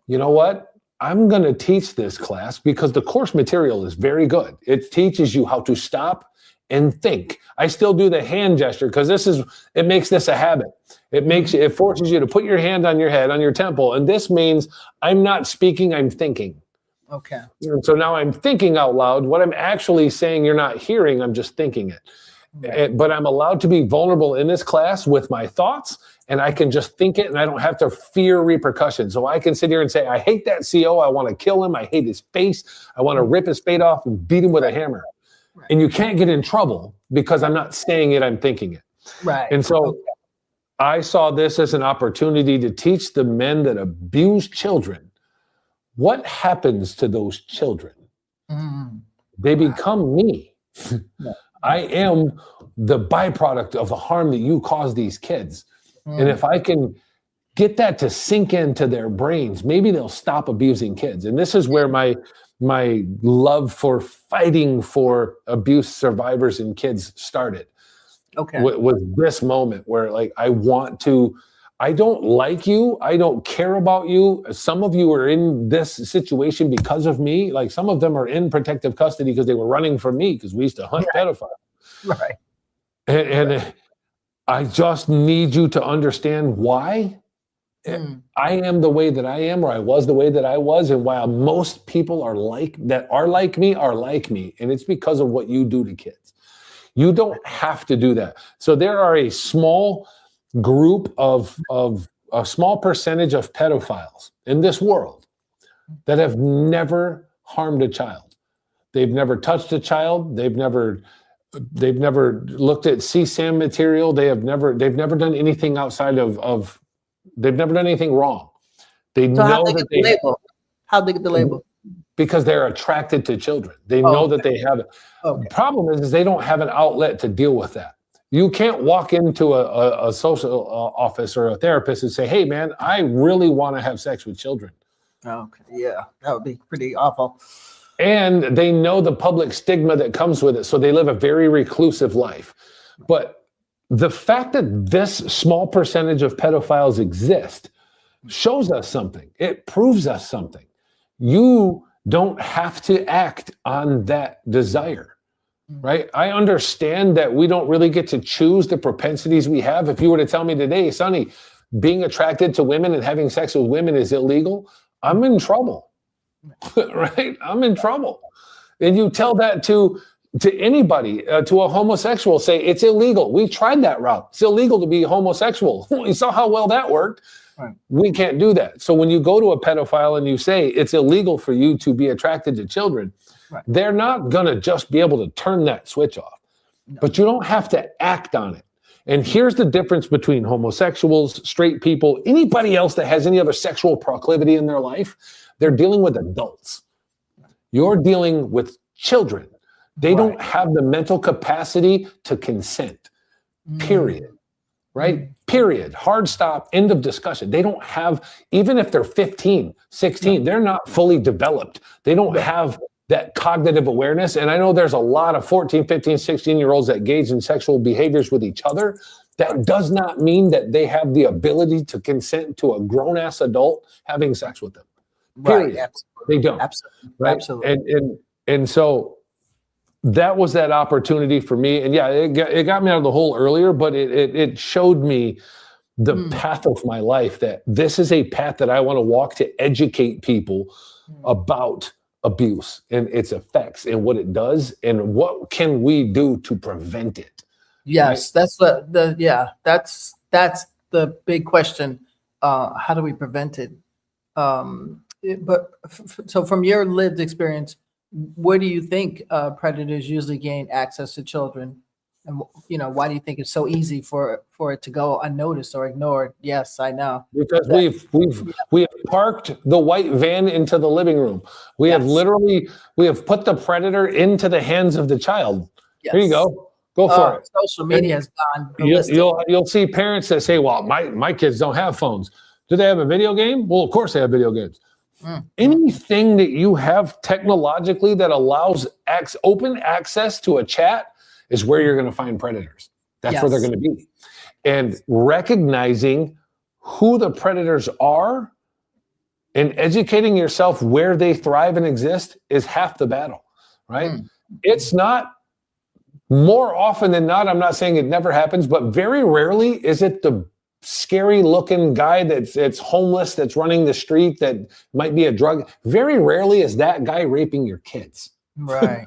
you know what? I'm going to teach this class because the course material is very good. It teaches you how to stop and think. I still do the hand gesture because it makes this a habit. It forces you to put your hand on your head, on your temple. And this means I'm not speaking, I'm thinking. Okay. And so now I'm thinking out loud. What I'm actually saying, you're not hearing, I'm just thinking it. Right. But I'm allowed to be vulnerable in this class with my thoughts, and I can just think it, and I don't have to fear repercussions. So I can sit here and say, I hate that CO. I want to kill him. I hate his face. I want to rip his face off and beat him with a hammer. Right. And you can't get in trouble because I'm not saying it, I'm thinking it. Right. And so I saw this as an opportunity to teach the men that abuse children. What happens to those children? They become me. I am the byproduct of the harm that you cause these kids. And if I can get that to sink into their brains, maybe they'll stop abusing kids. And this is where my my love for fighting for abuse survivors and kids started. Okay. Was this moment where like, I don't like you. I don't care about you. Some of you are in this situation because of me. Like some of them are in protective custody because they were running from me because we used to hunt pedophiles. Right. And I just need you to understand why I am the way that I am, or I was the way that I was. And while most people are like me. And it's because of what you do to kids. You don't have to do that. So there are a small group of a small percentage of pedophiles in this world that have never harmed a child. They've never touched a child. They've never looked at CSAM material. They've never done anything outside of they've never done anything wrong. They So know that they label. How'd they get the label? Because they're attracted to children. They know that they have it. Okay. The problem is they don't have an outlet to deal with that. You can't walk into a social office or a therapist and say, hey, man, I really want to have sex with children. Okay. Yeah, that would be pretty awful. And they know the public stigma that comes with it. So they live a very reclusive life. But the fact that this small percentage of pedophiles exist shows us something. It proves us something. You don't have to act on that desire, right? I understand that we don't really get to choose the propensities we have. If you were to tell me today, Sonny, being attracted to women and having sex with women is illegal, I'm in trouble, right? I'm in trouble. And you tell that to anybody, to a homosexual, say it's illegal. We tried that route. It's illegal to be homosexual. You saw how well that worked. Right. We can't do that. So when you go to a pedophile and you say it's illegal for you to be attracted to children, right, they're not going to just be able to turn that switch off. No. But you don't have to act on it. And here's the difference between homosexuals, straight people, anybody else that has any other sexual proclivity in their life. They're dealing with adults. You're dealing with children. They don't have the mental capacity to consent, period. Right? Period. Hard stop. End of discussion. They don't have, even if they're 15, 16, they're not fully developed. They don't have that cognitive awareness. And I know there's a lot of 14, 15, 16-year-olds that engage in sexual behaviors with each other. That does not mean that they have the ability to consent to a grown-ass adult having sex with them. Period. Right. They don't. Absolutely. Right? Absolutely. And so that was that opportunity for me. And yeah, it got me out of the hole earlier, but it showed me the path of my life, that this is a path that I want to walk to educate people about abuse and its effects and what it does and what can we do to prevent it. Yes, right? That's the big question. How do we prevent it? So from your lived experience, where do you think predators usually gain access to children? And, why do you think it's so easy for it to go unnoticed or ignored? Yes, I know. Because we have parked the white van into the living room. We have put the predator into the hands of the child. Yes. Here you go. Go for it. Social media has gone ballistic. You'll see parents that say, well, my kids don't have phones. Do they have a video game? Well, of course they have video games. Anything that you have technologically that allows open access to a chat is where you're going to find predators. That's where they're going to be. And recognizing who the predators are and educating yourself where they thrive and exist is half the battle, right? It's not, more often than not, I'm not saying it never happens, but very rarely is it the scary looking guy that's homeless, that's running the street, that might be a drug. Very rarely is that guy raping your kids. Right.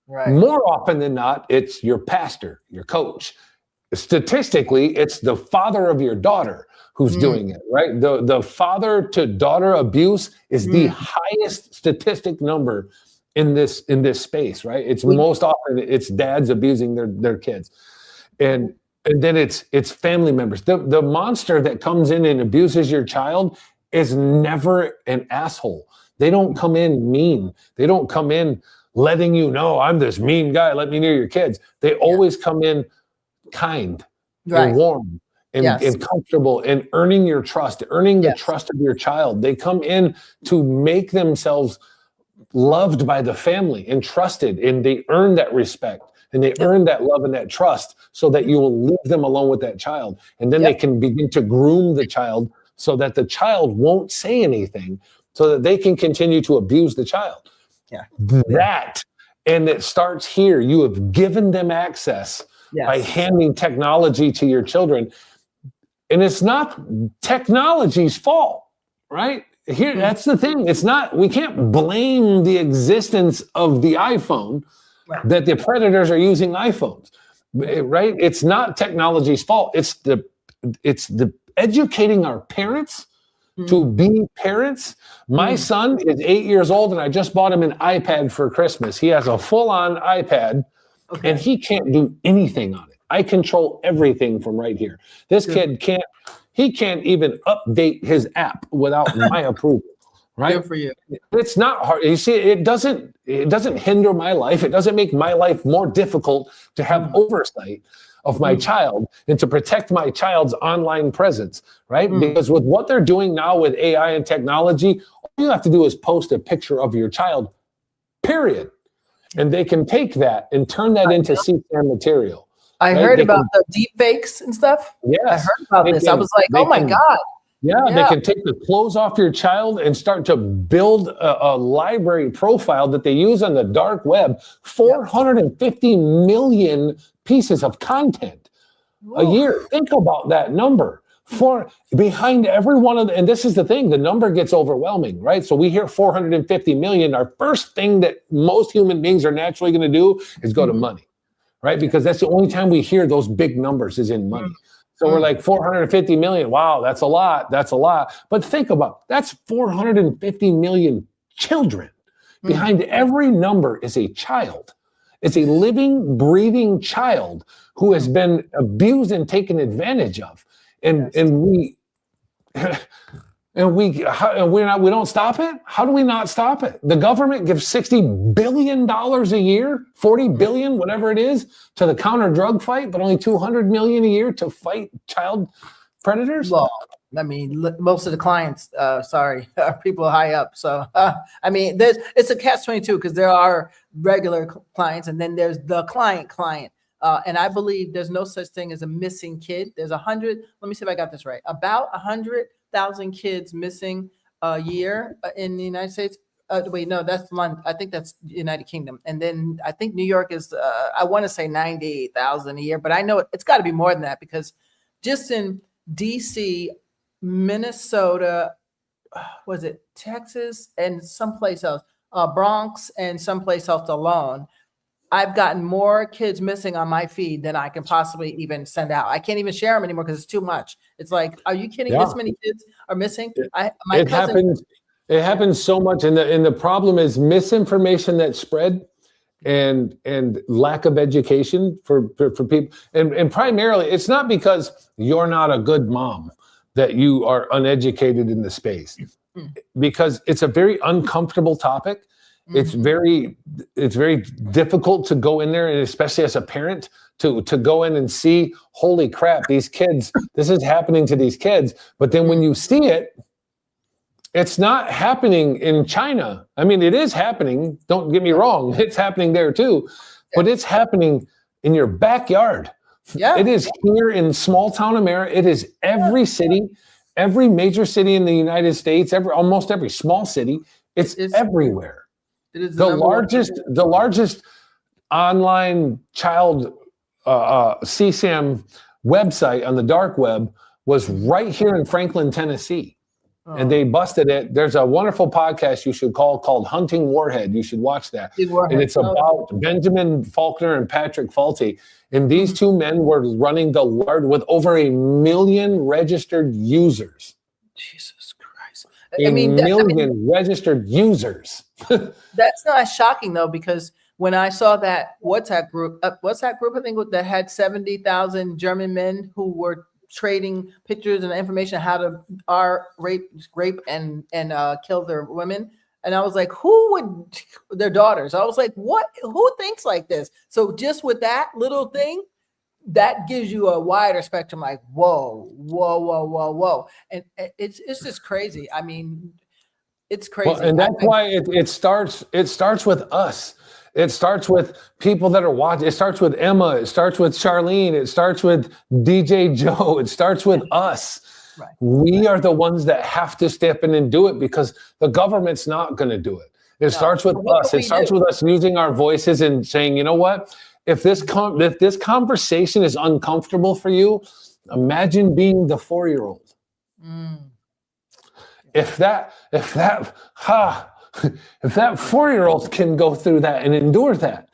Right. More often than not, it's your pastor, your coach. Statistically, it's the father of your daughter who's doing it, right? The father to daughter abuse is the highest statistic number in this space, right? It's most often it's dads abusing their kids. And then it's family members. The monster that comes in and abuses your child is never an asshole. They don't come in mean. They don't come in letting you know, I'm this mean guy, let me near your kids. They always come in kind and warm and comfortable and earning your trust, earning the trust of your child. They come in to make themselves loved by the family and trusted, and they earn that respect and they earn that love and that trust, so that you will leave them alone with that child. And then they can begin to groom the child so that the child won't say anything, so that they can continue to abuse the child. That, and it starts here. You have given them access by handing technology to your children. And it's not technology's fault, right? Here, that's the thing. It's not, we can't blame the existence of the iPhone that the predators are using iPhones, right? It's not technology's fault. It's the educating our parents to be parents. My son is 8 years old, and I just bought him an iPad for Christmas. He has a full-on iPad, and he can't do anything on it. I control everything from right here. This kid can't even update his app without my approval. Right? Good for you. It's not hard. You see, it doesn't hinder my life. It doesn't make my life more difficult to have oversight of my child and to protect my child's online presence, right? Because with what they're doing now with AI and technology, all you have to do is post a picture of your child, period. And they can take that and turn that into CSAM material. I heard about the deep fakes and stuff. Yes. I heard about this. I was like, oh my God. Yeah, they can take the clothes off your child and start to build a library profile that they use on the dark web. 450 million pieces of content a year. Think about that number. Behind every one of and this is the thing, the number gets overwhelming, right? So we hear 450 million. Our first thing that most human beings are naturally going to do is go to money, right? Because that's the only time we hear those big numbers is in money. So we're like 450 million. Wow, that's a lot. That's a lot. But think about that's 450 million children. Behind every number is a child. It's a living, breathing child who has been abused and taken advantage of. And we don't stop it. How do we not stop it? The government gives $60 billion a year, 40 billion, whatever it is, to the counter drug fight, but only 200 million a year to fight child predators. Well, I mean, most of the clients, are people high up. So, I mean, it's a catch-22 because there are regular clients and then there's the client. And I believe there's no such thing as a missing kid. There's 100, let me see if I got this right, about 100,000 kids missing a year in the United States. Wait, no, that's London. I think that's United Kingdom. And then I think New York is, I want to say 98,000 a year, but I know it's got to be more than that because just in DC, Minnesota, was it Texas and someplace else, Bronx and someplace else alone, I've gotten more kids missing on my feed than I can possibly even send out. I can't even share them anymore because it's too much. It's like, are you kidding? This many kids are missing? It happens so much, and the problem is misinformation that's spread, and lack of education for people, and primarily it's not because you're not a good mom that you are uneducated in the space, because it's a very uncomfortable topic. It's very difficult to go in there, and especially as a parent, to go in and see, holy crap, these kids, this is happening to these kids. But then when you see it, it's not happening in China. I mean, it is happening. Don't get me wrong. It's happening there too, but it's happening in your backyard. Yeah. It is here in small town America. It is every city, every major city in the United States, almost every small city. It's everywhere. It is the largest online child CSAM website on the dark web was right here in Franklin, Tennessee. And they busted it. There's a wonderful podcast you should called Hunting Warhead. You should watch that. And it's about Benjamin Faulkner and Patrick Faulty. And these two men were running the large with over 1 million registered users. Jesus Christ. A million registered users. That's not shocking though, because when I saw that WhatsApp group, I think that had 70,000 German men who were trading pictures and information how to rape and kill their women, and I was like, who would their daughters? I was like, what? Who thinks like this? So just with that little thing, that gives you a wider spectrum. Like, whoa, and it's just crazy. I mean, It's crazy. Well, and that's why it starts with us. It starts with people that are watching. It starts with Emma. It starts with Charlene. It starts with DJ Joe. It starts with us. Right. We are the ones that have to step in and do it, because the government's not going to do it. It starts with us. It starts with us using our voices and saying, you know what? If this conversation is uncomfortable for you, imagine being the 4-year-old. If that 4-year-old can go through that and endure that,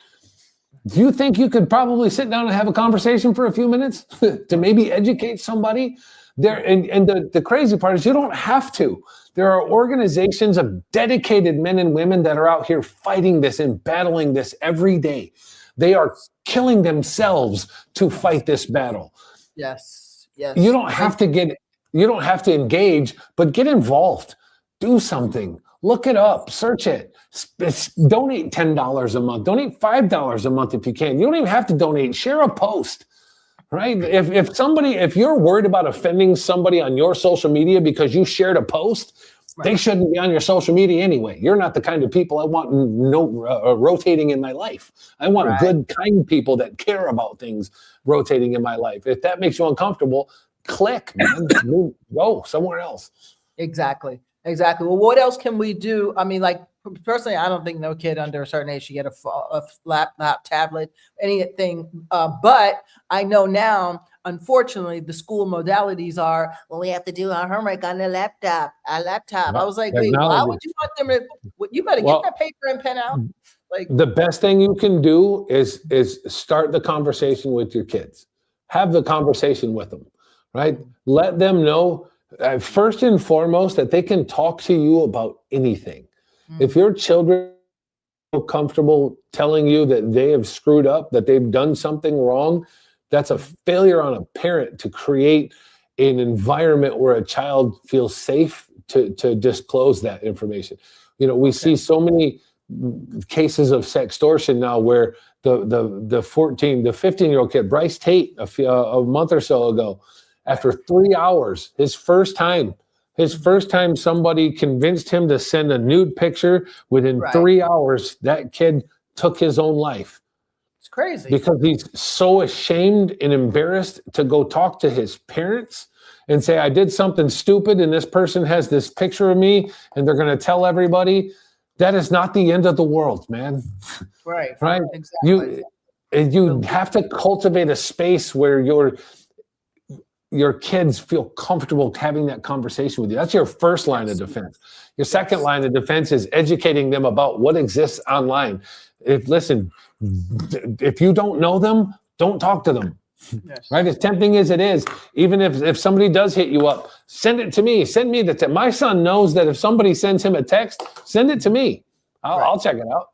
do you think you could probably sit down and have a conversation for a few minutes to maybe educate somebody? And the crazy part is you don't have to. There are organizations of dedicated men and women that are out here fighting this and battling this every day. They are killing themselves to fight this battle. Yes. Yes. You don't have to engage, but get involved. Do something. Look it up. Search it. Donate $10 a month. Donate $5 a month if you can. You don't even have to donate. Share a post. Right? If you're worried about offending somebody on your social media because you shared a post, they shouldn't be on your social media anyway. You're not the kind of people I want rotating in my life. I want good, kind people that care about things rotating in my life. If that makes you uncomfortable, click, man. Go somewhere else. Exactly. Well, what else can we do? I mean, like, personally, I don't think no kid under a certain age should get a laptop, tablet, anything. But I know now, unfortunately, the school modalities are, well, we have to do our homework on the laptop. I was like, wait, why would you want them to? You better get that paper and pen out. Like, the best thing you can do is start the conversation with your kids. Have the conversation with them, right? Let them know, first and foremost, that they can talk to you about anything. If your children feel comfortable telling you that they have screwed up, that they've done something wrong, that's a failure on a parent to create an environment where a child feels safe to disclose that information. You know, we see so many cases of sextortion now where the 15-year-old kid, Bryce Tate, a month or so ago, after 3 hours, his first time somebody convinced him to send a nude picture, within 3 hours, that kid took his own life. It's crazy. Because he's so ashamed and embarrassed to go talk to his parents and say, I did something stupid and this person has this picture of me and they're going to tell everybody. That is not the end of the world, man. Right. Exactly. You have to cultivate a space where your kids feel comfortable having that conversation with you. That's your first line of defense. Your second line of defense is educating them about what exists online. If you don't know them, don't talk to them. Yes. Right? As tempting as it is, even if somebody does hit you up, send it to me. Send me the text. My son knows that if somebody sends him a text, send it to me. I'll check it out.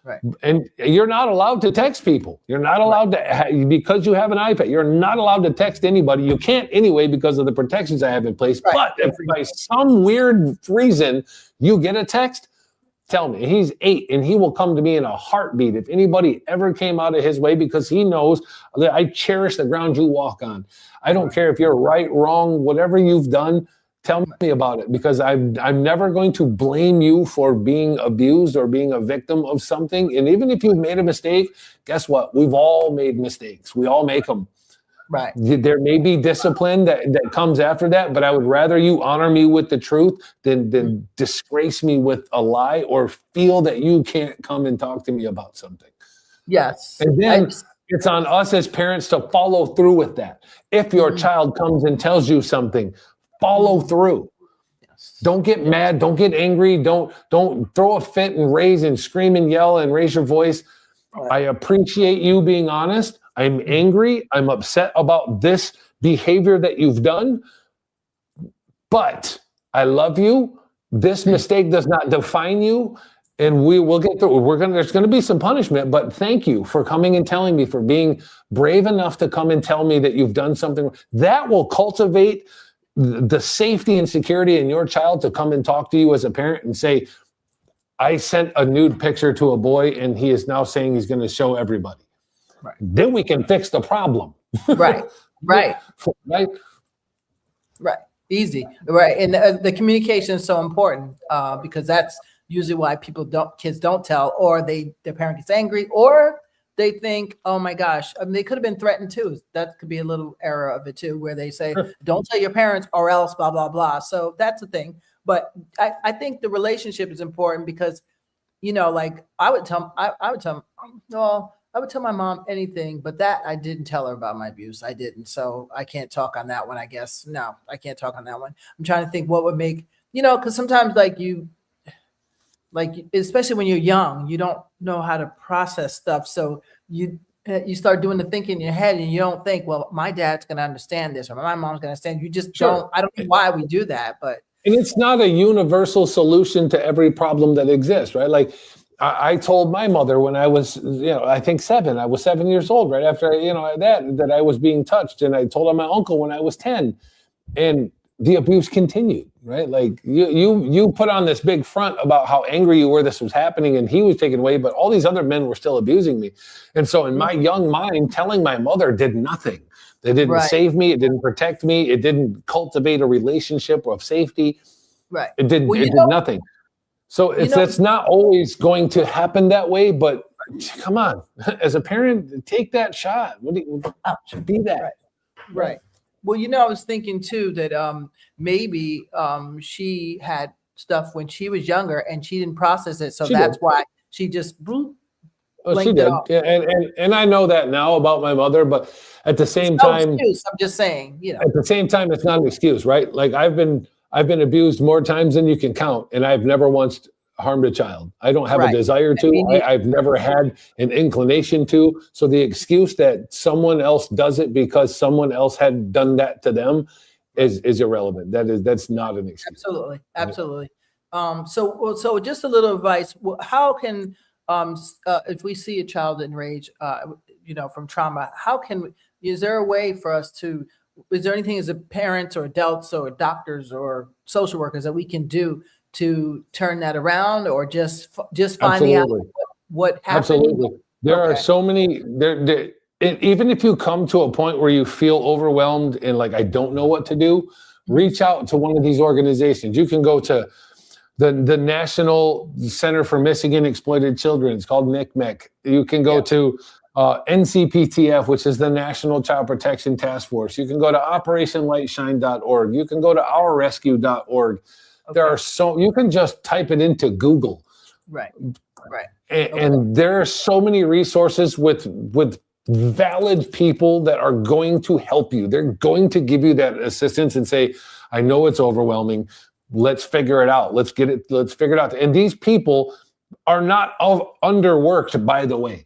Right. And you're not allowed to text people. You're not allowed to, because you have an iPad, you're not allowed to text anybody. You can't anyway because of the protections I have in place. Right. But if by some weird reason you get a text, tell me. He's 8 and he will come to me in a heartbeat if anybody ever came out of his way, because he knows that I cherish the ground you walk on. I don't care if you're right, wrong, whatever you've done. Tell me about it, because I'm never going to blame you for being abused or being a victim of something. And even if you've made a mistake, guess what? We've all made mistakes. We all make them. Right. There may be discipline that comes after that, but I would rather you honor me with the truth than disgrace me with a lie or feel that you can't come and talk to me about something. Yes. And then it's on us as parents to follow through with that. If your child comes and tells you something, follow through. Yes. Don't get mad. Don't get angry. Don't throw a fit and raise and scream and yell and raise your voice. Right. I appreciate you being honest. I'm angry. I'm upset about this behavior that you've done, but I love you. This mistake does not define you, and we will get through. There's going to be some punishment, but thank you for coming and telling me, for being brave enough to come and tell me that you've done something. That will cultivate the safety and security in your child to come and talk to you as a parent and say, I sent a nude picture to a boy and he is now saying he's going to show everybody. Right. Then we can fix the problem. Right. Right. Easy, right? And the communication is so important because that's usually why kids don't tell, or their parent gets angry, or they think, oh my gosh, I mean, they could have been threatened too. That could be a little error of it too, where they say, Sure. don't tell your parents or else blah, blah, blah. So that's the thing. But I think the relationship is important because, like I would tell no, I would tell my mom anything, but that I didn't tell her about my abuse. I didn't. So I can't talk on that one, I guess. No, I can't talk on that one. I'm trying to think what would make, because sometimes especially when you're young, you don't know how to process stuff. So you start doing the thinking in your head and you don't think, well, my dad's going to understand this or my mom's going to understand. You just Sure. I don't know why we do that, but. And it's not a universal solution to every problem that exists, right? Like I told my mother when I was, I think 7, I was 7 years old, right after, that I was being touched. And I told my uncle when I was 10, and the abuse continued, right? Like you put on this big front about how angry you were this was happening and he was taken away, but all these other men were still abusing me. And so in my young mind, telling my mother did nothing. It didn't save me. It didn't protect me. It didn't cultivate a relationship of safety. Right. It did nothing. So it's not always going to happen that way, but come on, as a parent, take that shot. Be that. Right. Well, I was thinking too that maybe she had stuff when she was younger and she didn't process it. So that's why she just she did. Yeah, and I know that now about my mother, but at the same time, excuse. I'm just saying, At the same time, it's not an excuse, right? Like I've been abused more times than you can count, and I've never once harmed a child. I don't have a desire to. I've never had an inclination to. So the excuse that someone else does it because someone else had done that to them is irrelevant. That's not an excuse. Absolutely. So just a little advice. How can if we see a child enraged, from trauma, is there a way for us to? Is there anything as a parents or adults or doctors or social workers that we can do to turn that around, or just finding out what happened? Absolutely. There are so many even if you come to a point where you feel overwhelmed and like, I don't know what to do, reach out to one of these organizations. You can go to the National Center for Missing and Exploited Children. It's called NCMEC. You can go to NCPTF, which is the National Child Protection Task Force. You can go to operationlightshine.org. You can go to ourrescue.org. You can just type it into Google. Right. And there are so many resources with valid people that are going to help you. They're going to give you that assistance and say, I know it's overwhelming. Let's figure it out. Let's figure it out. And these people are not underworked, by the way.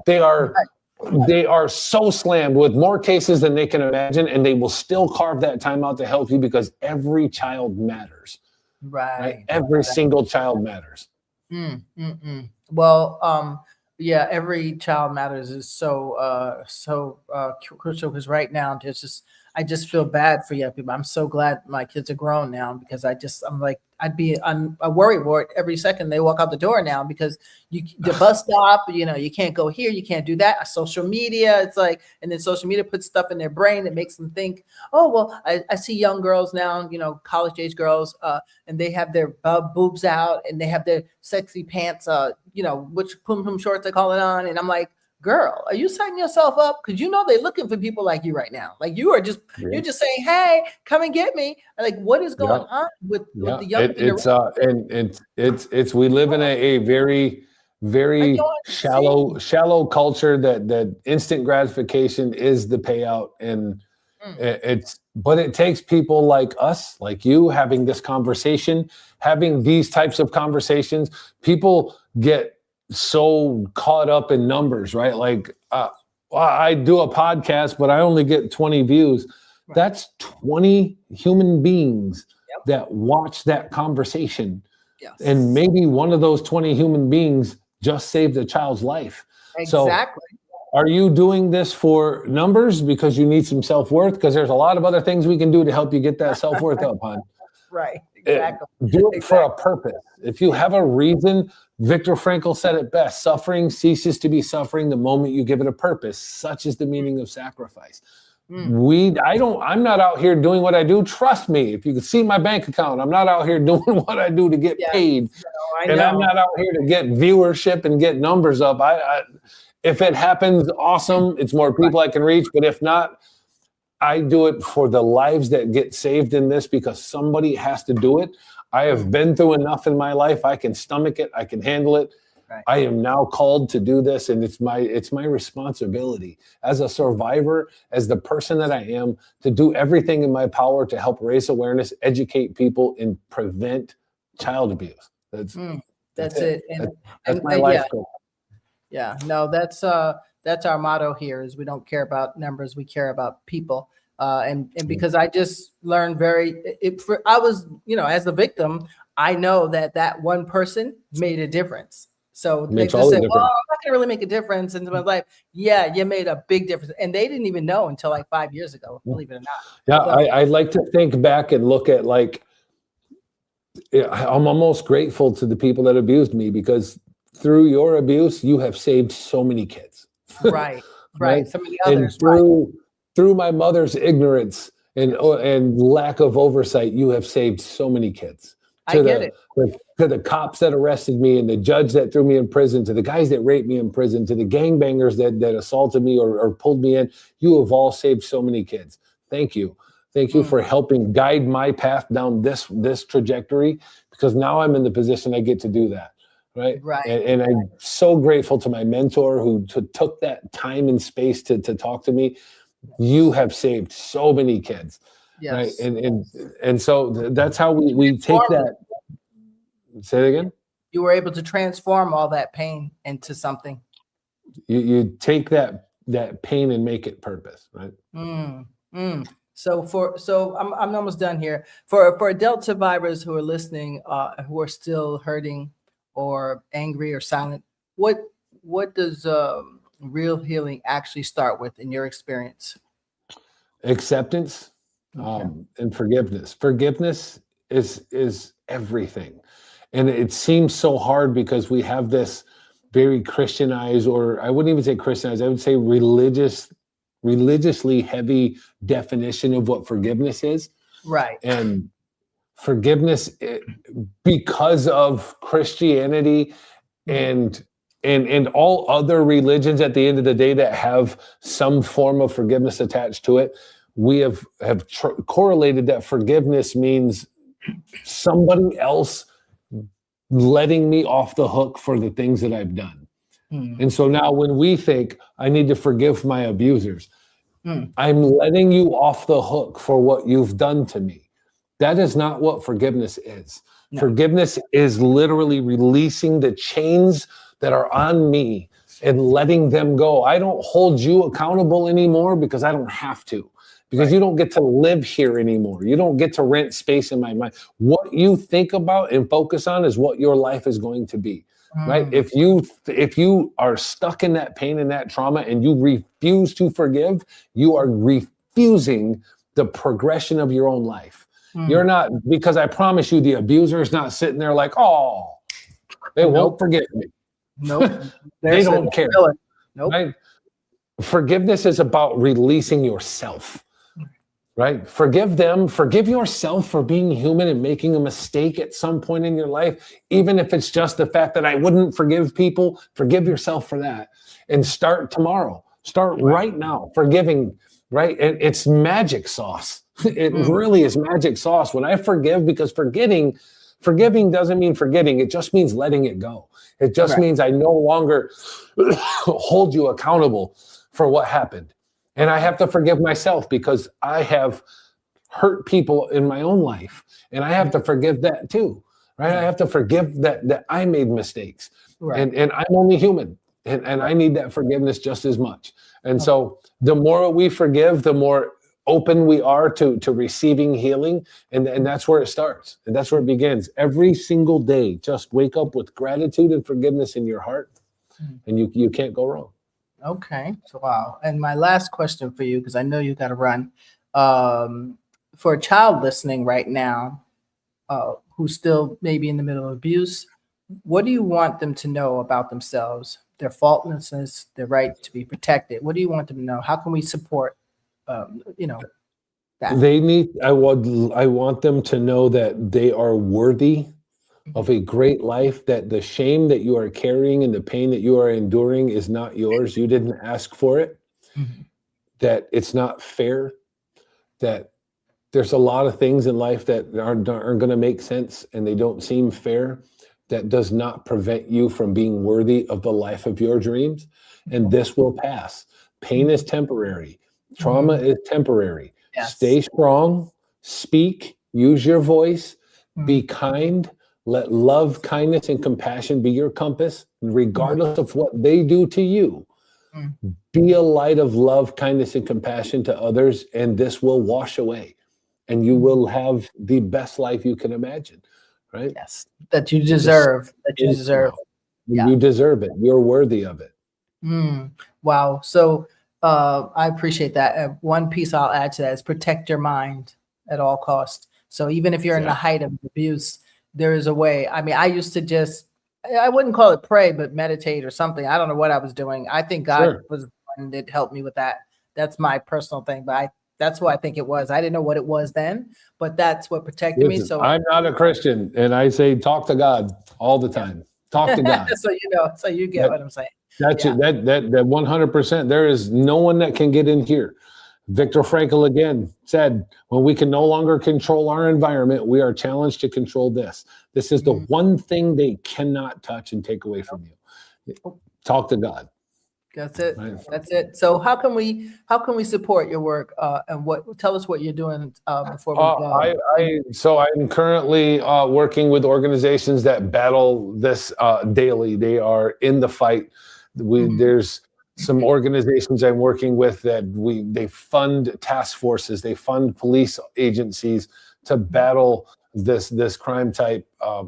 They are so slammed with more cases than they can imagine, and they will still carve that time out to help you because every child matters. Right? Every single child matters. Well, every child matters is so crucial because right now I just feel bad for young people. I'm so glad my kids are grown now because I worry every second they walk out the door now because the bus stop, you can't go here, you can't do that. Social media, it's like, and then social media puts stuff in their brain that makes them think, oh, well, I see young girls now, college age girls, and they have their boobs out and they have their sexy pants, which pum shorts they call it on. And I'm like, girl, are you setting yourself up? Because they're looking for people like you right now. Like you're just saying, hey, come and get me. Like what is going on with the young? We live in a very, very shallow culture that instant gratification is the payout, and but it takes people like us, like you, having this conversation, having these types of conversations. People get so caught up in numbers, right? Like I do a podcast, but I only get 20 views. Right. That's 20 human beings that watch that conversation. Yes. And maybe one of those 20 human beings just saved a child's life. Exactly. So are you doing this for numbers because you need some self-worth? Because there's a lot of other things we can do to help you get that self-worth up, hon. Right. Exactly. Do it for a purpose. If you have a reason, Viktor Frankl said it best: suffering ceases to be suffering the moment you give it a purpose. Such is the meaning of sacrifice. I'm not out here doing what I do. Trust me, if you can see my bank account, I'm not out here doing what I do to get Yeah, paid. I And I'm know. not out here to get viewership and get numbers up. If it happens, awesome. It's more people I can reach. But if not, I do it for the lives that get saved in this, because somebody has to do it. I have been through enough in my life. I can stomach it. I can handle it. Right. I am now called to do this, and it's my responsibility as a survivor, as the person that I am, to do everything in my power to help raise awareness, educate people, and prevent child abuse. That's it. That's my life goal. Yeah, no, that's our motto here, is we don't care about numbers, we care about people. And because I just learned I was, as the victim, I know that one person made a difference. So they just said, well, I'm not gonna really make a difference in my life. Yeah, you made a big difference. And they didn't even know until like 5 years ago, believe it or not. Yeah, So, I like to think back and look at, like, I'm almost grateful to the people that abused me, because through your abuse, you have saved so many kids. right. So many others. And through my mother's ignorance and lack of oversight, you have saved so many kids. I get it. To the cops that arrested me, and the judge that threw me in prison, to the guys that raped me in prison, to the gangbangers that assaulted me or pulled me in, you have all saved so many kids. Thank you. Thank you for helping guide my path down this trajectory, because now I'm in the position I get to do that. Right. And I'm so grateful to my mentor who took that time and space to talk to me. You have saved so many kids. Yes. Right. And so that's how we take that. Say it again. You were able to transform all that pain into something. You take that pain and make it purpose. Right. So I'm almost done here. For adult survivors who are listening, who are still hurting or angry or silent, what does real healing actually start with in your experience? Acceptance, and forgiveness. Forgiveness is everything. And it seems so hard because we have this very Christianized, or I wouldn't even say Christianized, I would say religiously heavy definition of what forgiveness is. Right. And forgiveness, because of Christianity and all other religions at the end of the day that have some form of forgiveness attached to it, we have correlated that forgiveness means somebody else letting me off the hook for the things that I've done. And so now when we think I need to forgive my abusers, I'm letting you off the hook for what you've done to me. That is not what forgiveness is. No. Forgiveness is literally releasing the chains that are on me and letting them go. I don't hold you accountable anymore because I don't have to. Because you don't get to live here anymore. You don't get to rent space in my mind. What you think about and focus on is what your life is going to be. Right? If you are stuck in that pain and that trauma and you refuse to forgive, you are refusing the progression of your own life. You're not, because I promise you, the abuser is not sitting there like, oh, they won't forgive me. Nope. They don't care. Nope. Right? Forgiveness is about releasing yourself. Right? Forgive them. Forgive yourself for being human and making a mistake at some point in your life. Even if it's just the fact that I wouldn't forgive people, forgive yourself for that. And start tomorrow. Start right now. Forgiving, right? And it's magic sauce. It really is magic sauce. When I forgive, because forgiving doesn't mean forgetting. It just means letting it go. It just means I no longer hold you accountable for what happened. And I have to forgive myself because I have hurt people in my own life. And I have to forgive that too, right? I have to forgive that I made mistakes. Right. And I'm only human. And I need that forgiveness just as much. And so the more we forgive, the more open we are to receiving healing. And that's where it starts. And that's where it begins. Every single day, just wake up with gratitude and forgiveness in your heart. And you can't go wrong. Okay. So, wow. And my last question for you, because I know you got to run, for a child listening right now, who's still maybe in the middle of abuse, what do you want them to know about themselves, their faultlessness, their right to be protected? What do you want them to know? How can we support that. They need, I want them to know that they are worthy of a great life, that the shame that you are carrying and the pain that you are enduring is not yours. You didn't ask for it, Mhm. that it's not fair, that there's a lot of things in life that aren't going to make sense and they don't seem fair. That does not prevent you from being worthy of the life of your dreams. And this will pass. Pain is temporary. Trauma is temporary. Yes. Stay strong, speak, use your voice, be Mhm. kind, let love, kindness, and compassion be your compass, regardless of what they do to you. Mhm. Be a light of love, kindness, and compassion to others, and this will wash away. And you will have the best life you can imagine, right? Yes, that you Just deserve. That you think deserve. now. Yeah. You deserve it. You're worthy of it. Wow. So I appreciate that. One piece I'll add to that is protect your mind at all costs. So even if you're in the height of abuse, there is a way. I mean, I used to just, I wouldn't call it pray, but meditate or something. I don't know what I was doing. I think God Sure. was the one that helped me with that. That's my personal thing, but that's what I think it was. I didn't know what it was then, but that's what protected me. Listen, So I'm not a Christian, and I say talk to God all the time. Talk to God. so you get what I'm saying. That's Yeah. it. That 100%. There is no one that can get in here. Viktor Frankl again said, when we can no longer control our environment, we are challenged to control this. This is the one thing they cannot touch and take away from you. Talk to God. That's it. Right. That's it. So how can we support your work and tell us what you're doing before we go? So I'm currently working with organizations that battle this daily. They are in the fight. There's some organizations I'm working with that they fund task forces, they fund police agencies to battle this crime type,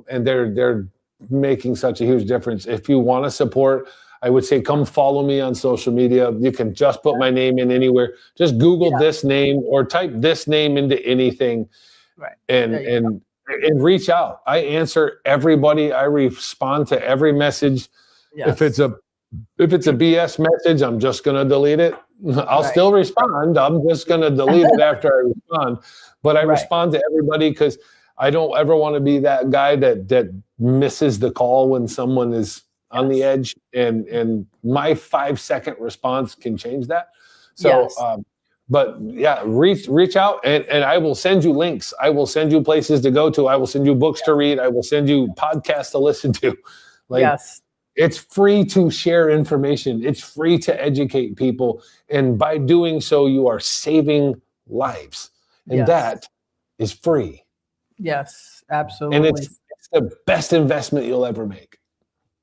and they're making such a huge difference. If you want to support, I would say come follow me on social media. You can just put my name in anywhere. Just Google this name or type this name into anything, Right. and reach out. I answer everybody. I respond to every message. Yes. If it's a BS message, I'm just going to delete it. I'll still respond. I'm just going to delete it after I respond. But I respond to everybody because I don't ever want to be that guy that misses the call when someone is on the edge. And my 5-second response can change that. So, but yeah, reach out and I will send you links. I will send you places to go to. I will send you books to read. I will send you podcasts to listen to. It's free to share information. It's free to educate people. And by doing so, you are saving lives. And that is free. Yes, absolutely. And it's the best investment you'll ever make.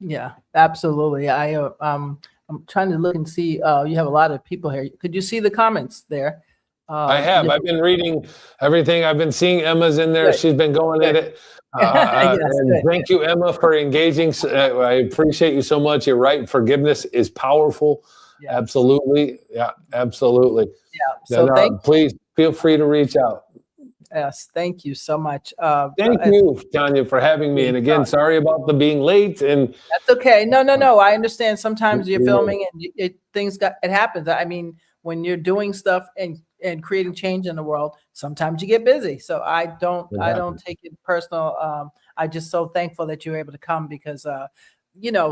Yeah, absolutely. I'm trying to look and see. You have a lot of people here. Could you see the comments there? I have. I've been reading everything. I've been seeing Emma's in there. She's been going at it. And thank you, Emma, for engaging. I appreciate you so much. You're right. Forgiveness is powerful. Yes. Absolutely. Yeah, absolutely. Yeah. So please feel free to reach out. Yes. Thank you so much. Thank you, Tanya, for having me. And again, sorry about the being late. And that's okay. No. I understand. Sometimes you're filming and it happens. I mean, when you're doing stuff and creating change in the world, sometimes you get busy. So I don't take it personal. I'm just so thankful that you're able to come because,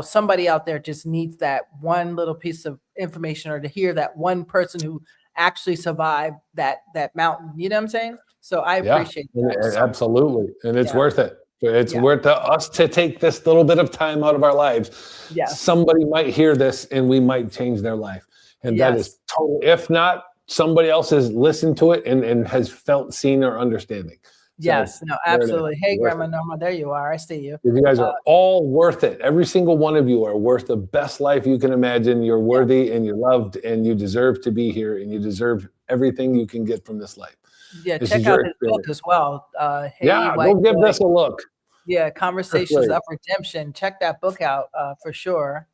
somebody out there just needs that one little piece of information or to hear that one person who actually survived that mountain. You know what I'm saying? So I appreciate that. Absolutely. And it's worth it. It's worth us to take this little bit of time out of our lives. Yes. Somebody might hear this and we might change their life. And that is totally, if not, somebody else has listened to it and has felt seen or understanding. Yes, no, absolutely. Hey, Grandma Norma, there you are. I see you. You guys are all worth it. Every single one of you are worth the best life you can imagine. You're worthy and you're loved and you deserve to be here and you deserve everything you can get from this life. Yeah, check out his book as well. Go give this a look. Yeah, Conversations of Redemption. Check that book out for sure.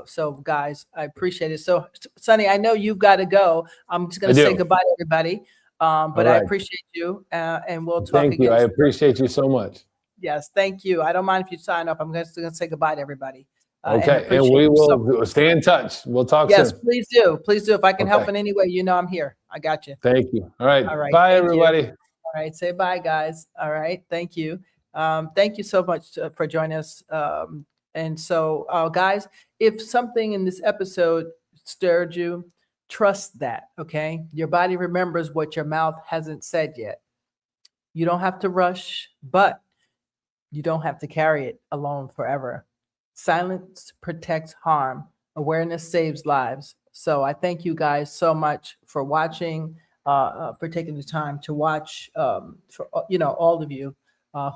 So guys, I appreciate it. So Sonny, I know you've got to go. I'm just going to say goodbye to everybody. But I appreciate you and we'll talk again. Thank you. I appreciate you so much. Yes, thank you. I don't mind if you sign up. I'm just going to say goodbye to everybody. Okay, and appreciate we you so will stay in touch. We'll talk Yes, soon. please do. Please do. If I can help Okay, in any way, you know I'm here. I got you. thank you. All right, All right. bye, Thank you. everybody. All right. Say bye, guys. All right. Thank you. Thank you so much for joining us. And so, guys, if something in this episode stirred you, trust that. Okay. Your body remembers what your mouth hasn't said yet. You don't have to rush, but you don't have to carry it alone forever. Silence protects harm. Awareness saves lives. So I thank you guys so much for watching, for taking the time to watch. For all of you.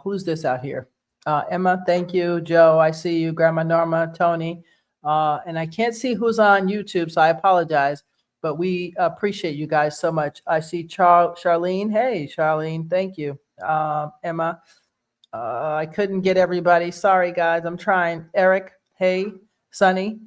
Who's this out here? Emma, thank you. Joe, I see you. Grandma Norma, Tony, and I can't see who's on YouTube, so I apologize. But we appreciate you guys so much. I see Charlene. Hey, Charlene, thank you. Emma. I couldn't get everybody. Sorry, guys. I'm trying. Eric, hey, Sonny.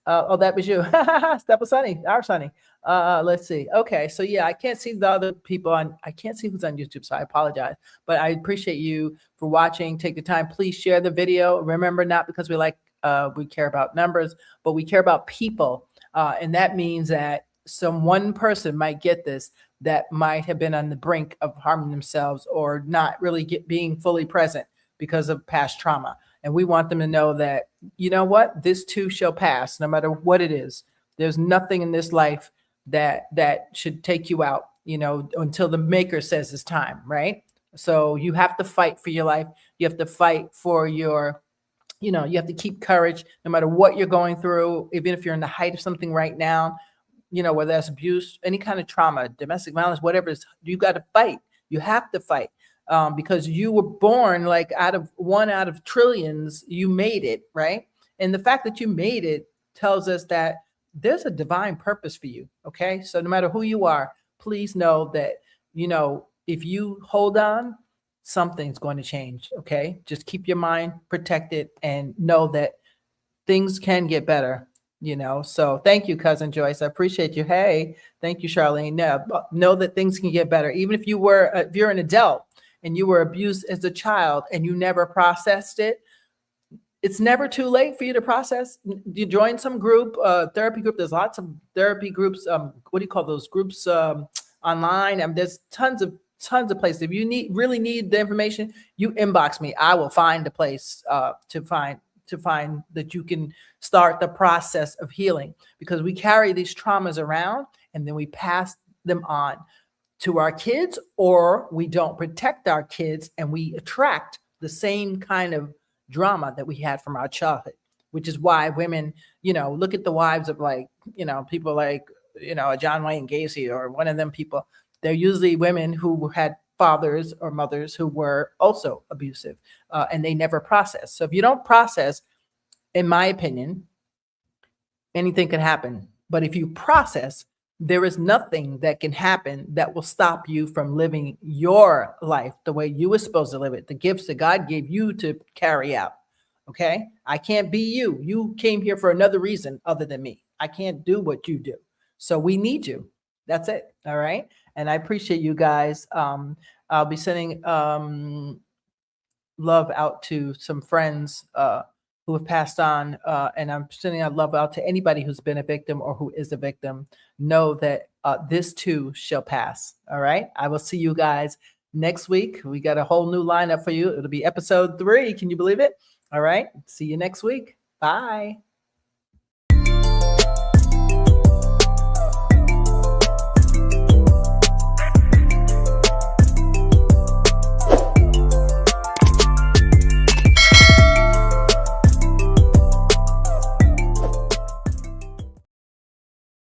Oh, that was you. That was Sonny, our Sonny. Let's see. Okay, so yeah, I can't see the other people on. I can't see who's on YouTube, so I apologize. But I appreciate you for watching. Take the time. Please share the video. Remember, not because we care about numbers, but we care about people, and that means that one person might get this that might have been on the brink of harming themselves or not really being fully present because of past trauma. And we want them to know that, you know what, this too shall pass, no matter what it is. There's nothing in this life that should take you out, until the maker says it's time, right? So you have to fight for your life. You have to fight for your, you have to keep courage no matter what you're going through, even if you're in the height of something right now. Whether that's abuse, any kind of trauma, domestic violence, whatever it is, you got to fight. You have to fight because you were born like out of trillions, you made it, right? And the fact that you made it tells us that there's a divine purpose for you, okay? So no matter who you are, please know that, if you hold on, something's going to change, okay? Just keep your mind protected and know that things can get better. So thank you, cousin Joyce. I appreciate you. Hey, thank you, Charlene. Know that things can get better. Even if you're an adult and you were abused as a child and you never processed it, it's never too late for you to process. You join some group, therapy group. There's lots of therapy groups. What do you call those groups online? There's tons of places. If you really need the information, you inbox me. I will find a place to find that you can start the process of healing, because we carry these traumas around and then we pass them on to our kids, or we don't protect our kids and we attract the same kind of drama that we had from our childhood, which is why women, look at the wives of people like, John Wayne Gacy or one of them people. They're usually women who had fathers or mothers who were also abusive, and they never process. So if you don't process, in my opinion, anything can happen. But if you process, there is nothing that can happen that will stop you from living your life the way you were supposed to live it, the gifts that God gave you to carry out. Okay? I can't be you. You came here for another reason other than me. I can't do what you do. So we need you. That's it. All right? And I appreciate you guys. I'll be sending love out to some friends who have passed on, and I'm sending out love out to anybody who's been a victim or who is a victim. Know that this too shall pass. All right? I will see you guys next week. We got a whole new lineup for you. It'll be episode 3. Can you believe it? All right. See you next week. Bye.